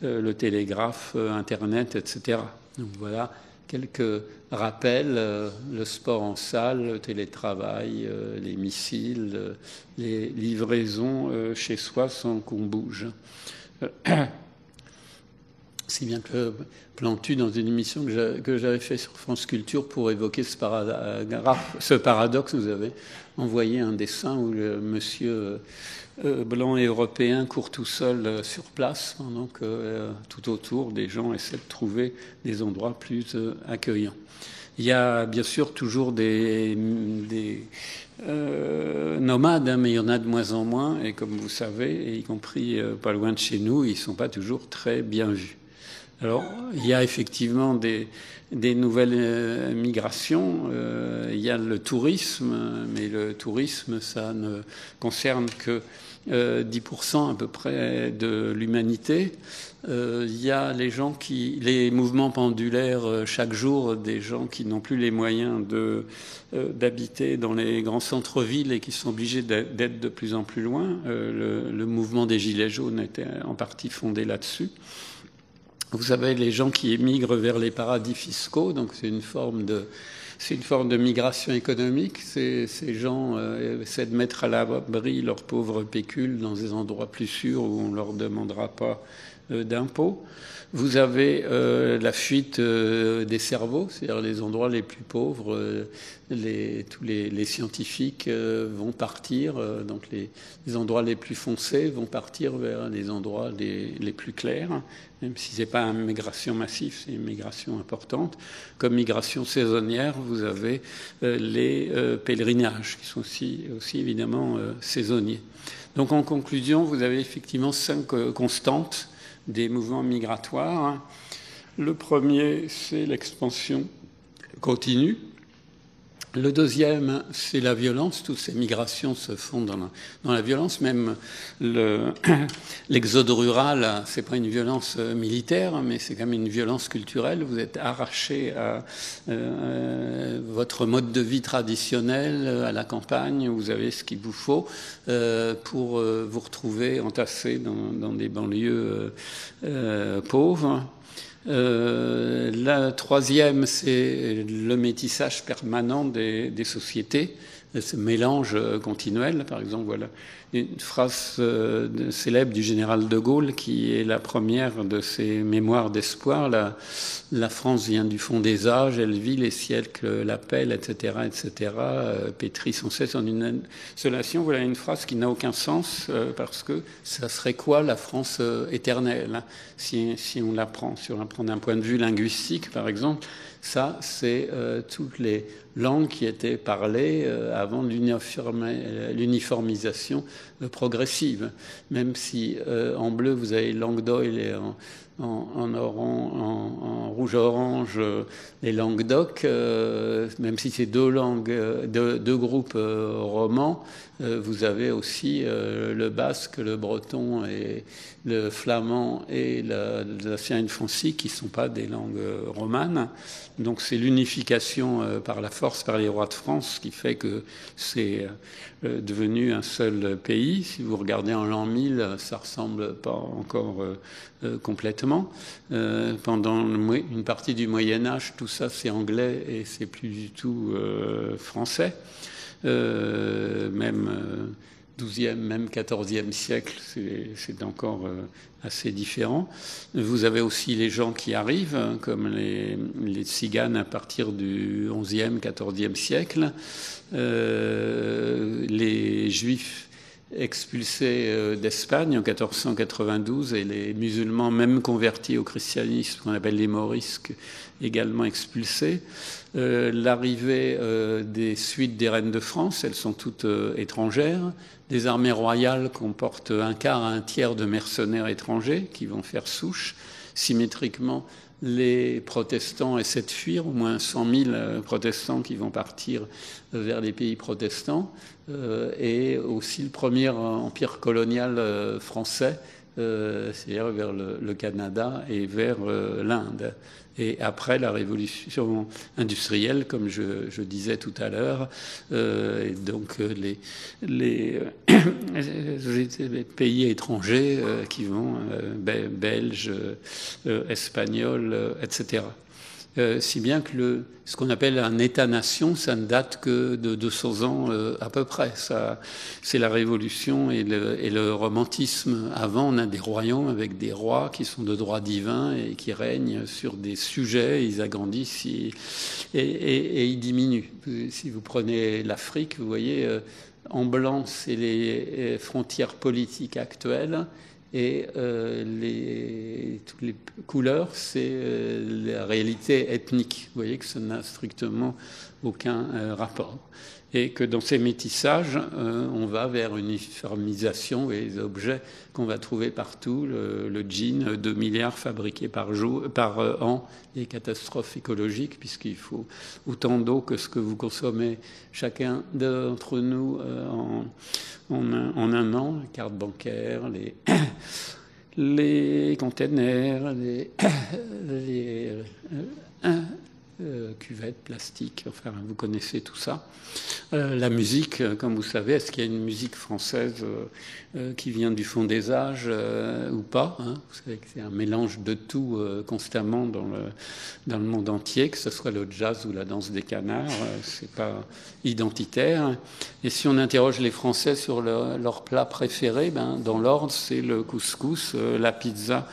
le télégraphe, Internet, etc. Donc voilà quelques rappels, le sport en salle, le télétravail, les missiles, les livraisons chez soi sans qu'on bouge. Si bien que Plantu, dans une émission que j'avais fait sur France Culture pour évoquer ce paradoxe, nous avait envoyé un dessin où le monsieur blanc et européen court tout seul sur place, pendant que tout autour, des gens essaient de trouver des endroits plus accueillants. Il y a bien sûr toujours des nomades, hein, mais il y en a de moins en moins, et comme vous savez, et y compris pas loin de chez nous, ils ne sont pas toujours très bien vus. Alors, il y a effectivement des nouvelles migrations, il y a le tourisme, mais le tourisme, ça ne concerne que 10% à peu près de l'humanité. Il y a les mouvements pendulaires chaque jour, des gens qui n'ont plus les moyens d'habiter dans les grands centres-villes et qui sont obligés d'être de plus en plus loin. Le mouvement des Gilets jaunes était en partie fondé là-dessus. Vous avez les gens qui émigrent vers les paradis fiscaux, donc c'est une forme de migration économique. Ces gens essaient de mettre à l'abri leurs pauvres pécules dans des endroits plus sûrs où on ne leur demandera pas d'impôts. Vous avez la fuite des cerveaux, c'est-à-dire les endroits les plus pauvres. Tous les scientifiques vont partir, donc les endroits les plus foncés vont partir vers les endroits les plus clairs, même si ce n'est pas une migration massive, c'est une migration importante. Comme migration saisonnière, vous avez les pèlerinages, qui sont aussi évidemment saisonniers. Donc en conclusion, vous avez effectivement 5 constantes des mouvements migratoires. Le premier, c'est l'expansion continue. Le deuxième, c'est la violence. Toutes ces migrations se font dans la violence. Même l'exode rural, c'est pas une violence militaire, mais c'est quand même une violence culturelle. Vous êtes arraché à votre mode de vie traditionnel, à la campagne. Vous avez ce qu'il vous faut pour vous retrouver entassé dans des banlieues pauvres. La troisième, c'est le métissage permanent des sociétés, ce mélange continuel. Par exemple, voilà une phrase célèbre du général de Gaulle qui est la première de ses mémoires d'espoir. La France vient du fond des âges, elle vit, les siècles l'appellent, etc., etc., pétrit sans cesse en une isolation. Voilà une phrase qui n'a aucun sens parce que ça serait quoi la France éternelle, hein, si on l'apprend d'un point de vue linguistique, par exemple. Ça, c'est toutes les langues qui étaient parlées avant l'uniformisation progressive. Même si en bleu, vous avez langue d'oil et en rouge-orange les Languedoc, même si c'est deux groupes romans, vous avez aussi le basque, le breton et le flamand et l'alsacien et le français qui ne sont pas des langues romanes. Donc c'est l'unification par la force, par les rois de France, qui fait que c'est devenu un seul pays. Si vous regardez en l'an 1000, ça ressemble pas encore complètement. Pendant une partie du Moyen-Âge, tout ça c'est anglais et c'est plus du tout français. Même 12e, même 14e siècle, c'est encore assez différent. Vous avez aussi les gens qui arrivent, comme les tziganes à partir du 11e, 14e siècle, les juifs expulsés d'Espagne en 1492 et les musulmans même convertis au christianisme, qu'on appelle les morisques, également expulsés. L'arrivée des suites des reines de France, elles sont toutes étrangères. Des armées royales comportent un quart à un tiers de mercenaires étrangers qui vont faire souche. Symétriquement, les protestants essaient de fuir, au moins 100 000 protestants qui vont partir vers les pays protestants, et aussi le premier empire colonial français, c'est-à-dire vers le Canada et vers l'Inde. Et après la révolution industrielle, comme je disais tout à l'heure, donc les pays étrangers qui vont, belges, espagnols, etc. Si bien que ce qu'on appelle un État-nation, ça ne date que de 200 ans à peu près. Ça, c'est la Révolution et le romantisme. Avant, on a des royaumes avec des rois qui sont de droit divin et qui règnent sur des sujets. Ils agrandissent et ils diminuent. Si vous prenez l'Afrique, vous voyez, en blanc, c'est les frontières politiques actuelles. Et toutes les couleurs, c'est la réalité ethnique. Vous voyez que ça n'a strictement aucun rapport. Et que dans ces métissages, on va vers une uniformisation et les objets qu'on va trouver partout. Le jean, 2 milliards fabriqués par an, et catastrophe écologique, puisqu'il faut autant d'eau que ce que vous consommez chacun d'entre nous en un an, les cartes bancaires, les containers, cuvettes, plastique, enfin vous connaissez tout ça. La musique, comme vous savez, est-ce qu'il y a une musique française qui vient du fond des âges ou pas, hein? Vous savez que c'est un mélange de tout constamment dans le monde entier, que ce soit le jazz ou la danse des canards, c'est pas identitaire. Et si on interroge les Français sur leur plat préféré, dans l'ordre, c'est le couscous, la pizza,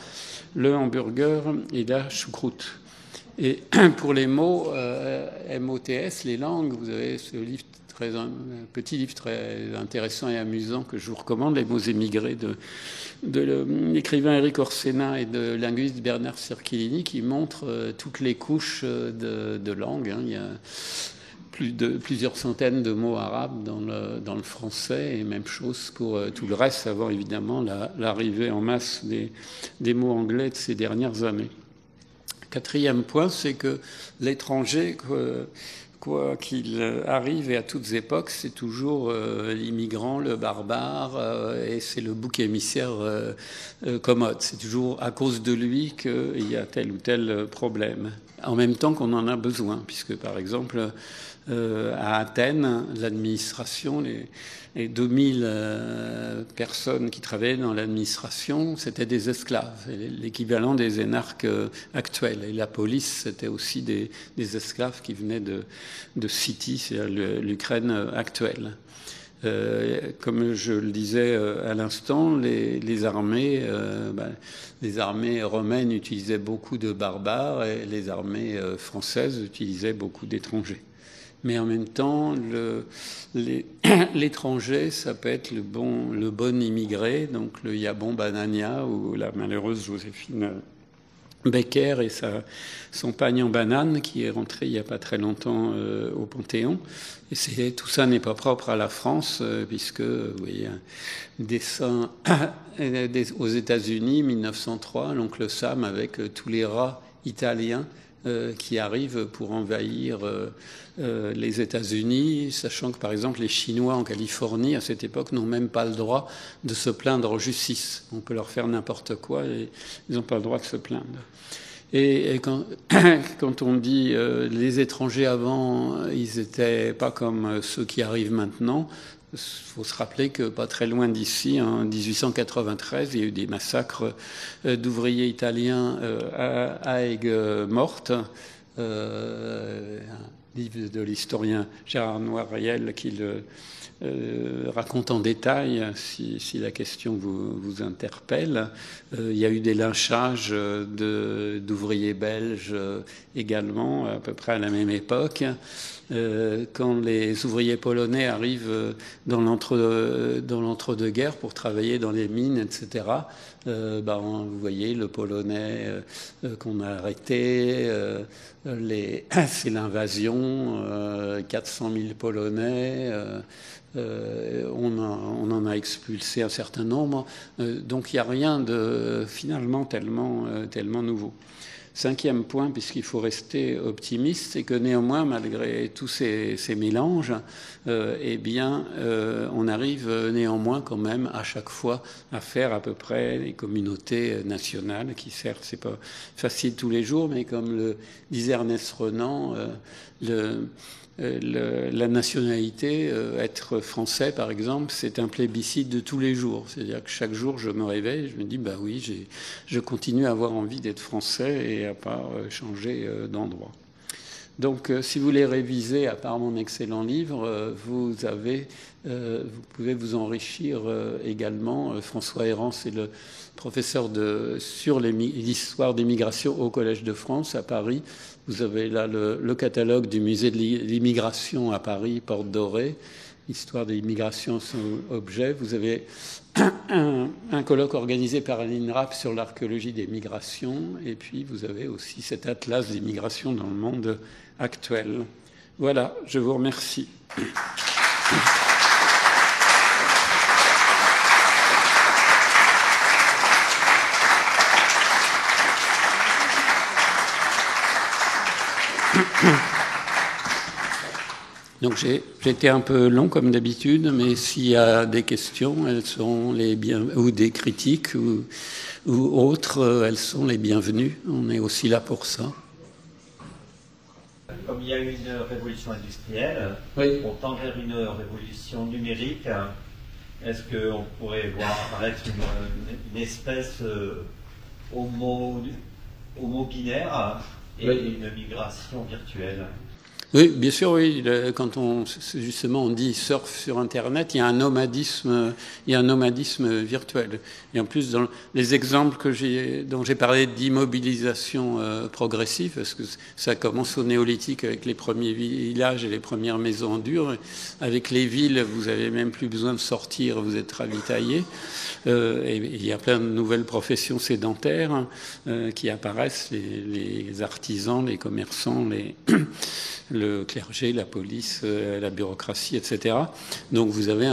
le hamburger et la choucroute. Et pour les mots, MOTS, les langues, vous avez ce livre un petit livre très intéressant et amusant que je vous recommande, Les mots émigrés de l'écrivain Éric Orsena et de linguiste Bernard Cerchilini, qui montre toutes les couches de langue. Hein. Il y a plusieurs centaines de mots arabes dans le français, et même chose pour tout le reste, avant évidemment l'arrivée en masse des mots anglais de ces dernières années. Quatrième point, c'est que l'étranger, quoi qu'il arrive et à toutes époques, c'est toujours l'immigrant, le barbare, et c'est le bouc émissaire commode. C'est toujours à cause de lui qu'il y a tel ou tel problème. En même temps qu'on en a besoin, puisque par exemple, à Athènes, l'administration, les 2000 personnes qui travaillaient dans l'administration, c'était des esclaves, l'équivalent des énarques actuels. Et la police, c'était aussi des esclaves qui venaient de City, c'est-à-dire l'Ukraine actuelle. Comme je le disais à l'instant, les armées romaines utilisaient beaucoup de barbares et les armées françaises utilisaient beaucoup d'étrangers. Mais en même temps, l'étranger, ça peut être le bon immigré, donc le Yabon Banania ou la malheureuse Joséphine Becker et son pagne en banane qui est rentré il n'y a pas très longtemps au Panthéon. Et tout ça n'est pas propre à la France, puisque vous voyez un dessin aux États-Unis, 1903, l'oncle Sam avec tous les rats italiens qui arrivent pour envahir les États-Unis, sachant que par exemple les Chinois en Californie à cette époque n'ont même pas le droit de se plaindre en justice. On peut leur faire n'importe quoi et ils n'ont pas le droit de se plaindre. Et quand on dit les étrangers avant, ils n'étaient pas comme ceux qui arrivent maintenant, il faut se rappeler que pas très loin d'ici, en 1893, il y a eu des massacres d'ouvriers italiens à Aigues-Mortes. Livre de l'historien Gérard Noiriel qui le raconte en détail, si la question vous interpelle. Il y a eu des lynchages d'ouvriers belges également, à peu près à la même époque. Quand les ouvriers polonais arrivent dans l'entre-deux-guerres pour travailler dans les mines, etc., vous voyez le Polonais qu'on a arrêté, c'est l'invasion, 400 000 Polonais, on en a expulsé un certain nombre, donc il n'y a rien de finalement tellement nouveau. Cinquième point, puisqu'il faut rester optimiste, c'est que néanmoins, malgré tous ces mélanges, on arrive néanmoins quand même à chaque fois à faire à peu près les communautés nationales, qui certes, c'est pas facile tous les jours, mais comme le disait Ernest Renan, la nationalité, être français par exemple, c'est un plébiscite de tous les jours. C'est-à-dire que chaque jour je me réveille, je me dis oui, je continue à avoir envie d'être français et à pas changer d'endroit. Donc si vous voulez réviser, à part mon excellent livre, vous pouvez vous enrichir également. François Héran, c'est le professeur sur l'histoire des migrations au Collège de France à Paris. Vous avez là le catalogue du musée de l'immigration à Paris, Porte Dorée, Histoire des migrations sans objet. Vous avez un colloque organisé par l'INRAP sur l'archéologie des migrations. Et puis vous avez aussi cet atlas des migrations dans le monde actuel. Voilà, je vous remercie. Donc j'ai été un peu long comme d'habitude, mais s'il y a des questions, elles sont ou des critiques ou autres, elles sont les bienvenues. On est aussi là pour ça. il y a eu une révolution industrielle, Oui. on tend vers une révolution numérique. Est-ce qu'on pourrait voir apparaître une espèce homo binaire et une migration virtuelle? Oui, bien sûr, oui. Quand justement on dit surf sur Internet, il y a un nomadisme virtuel. Et en plus, dans les exemples dont j'ai parlé d'immobilisation progressive, parce que ça commence au néolithique avec les premiers villages et les premières maisons en dur. Avec les villes, vous avez même plus besoin de sortir, vous êtes ravitaillé. Et il y a plein de nouvelles professions sédentaires qui apparaissent, les artisans, les commerçants, le clergé, la police, la bureaucratie, etc. Donc vous avez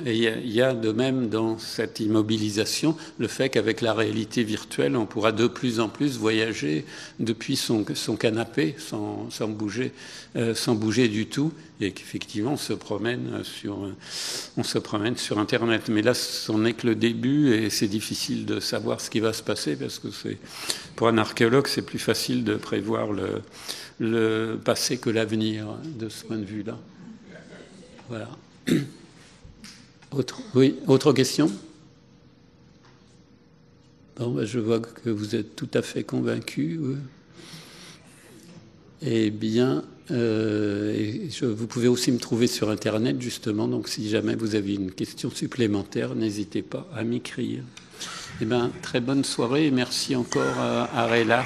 il y a de même dans cette immobilisation le fait qu'avec la réalité virtuelle, on pourra de plus en plus voyager depuis son canapé sans bouger du tout, et qu'effectivement on se promène sur Internet. Mais là, ce n'est que le début et c'est difficile de savoir ce qui va se passer parce que pour un archéologue, c'est plus facile de prévoir le passé que l'avenir de ce point de vue-là. Voilà. Autre question? Bon, je vois que vous êtes tout à fait convaincu. Eh bien, vous pouvez aussi me trouver sur Internet, justement. Donc, si jamais vous avez une question supplémentaire, n'hésitez pas à m'écrire. Eh bien, très bonne soirée et merci encore à Relat.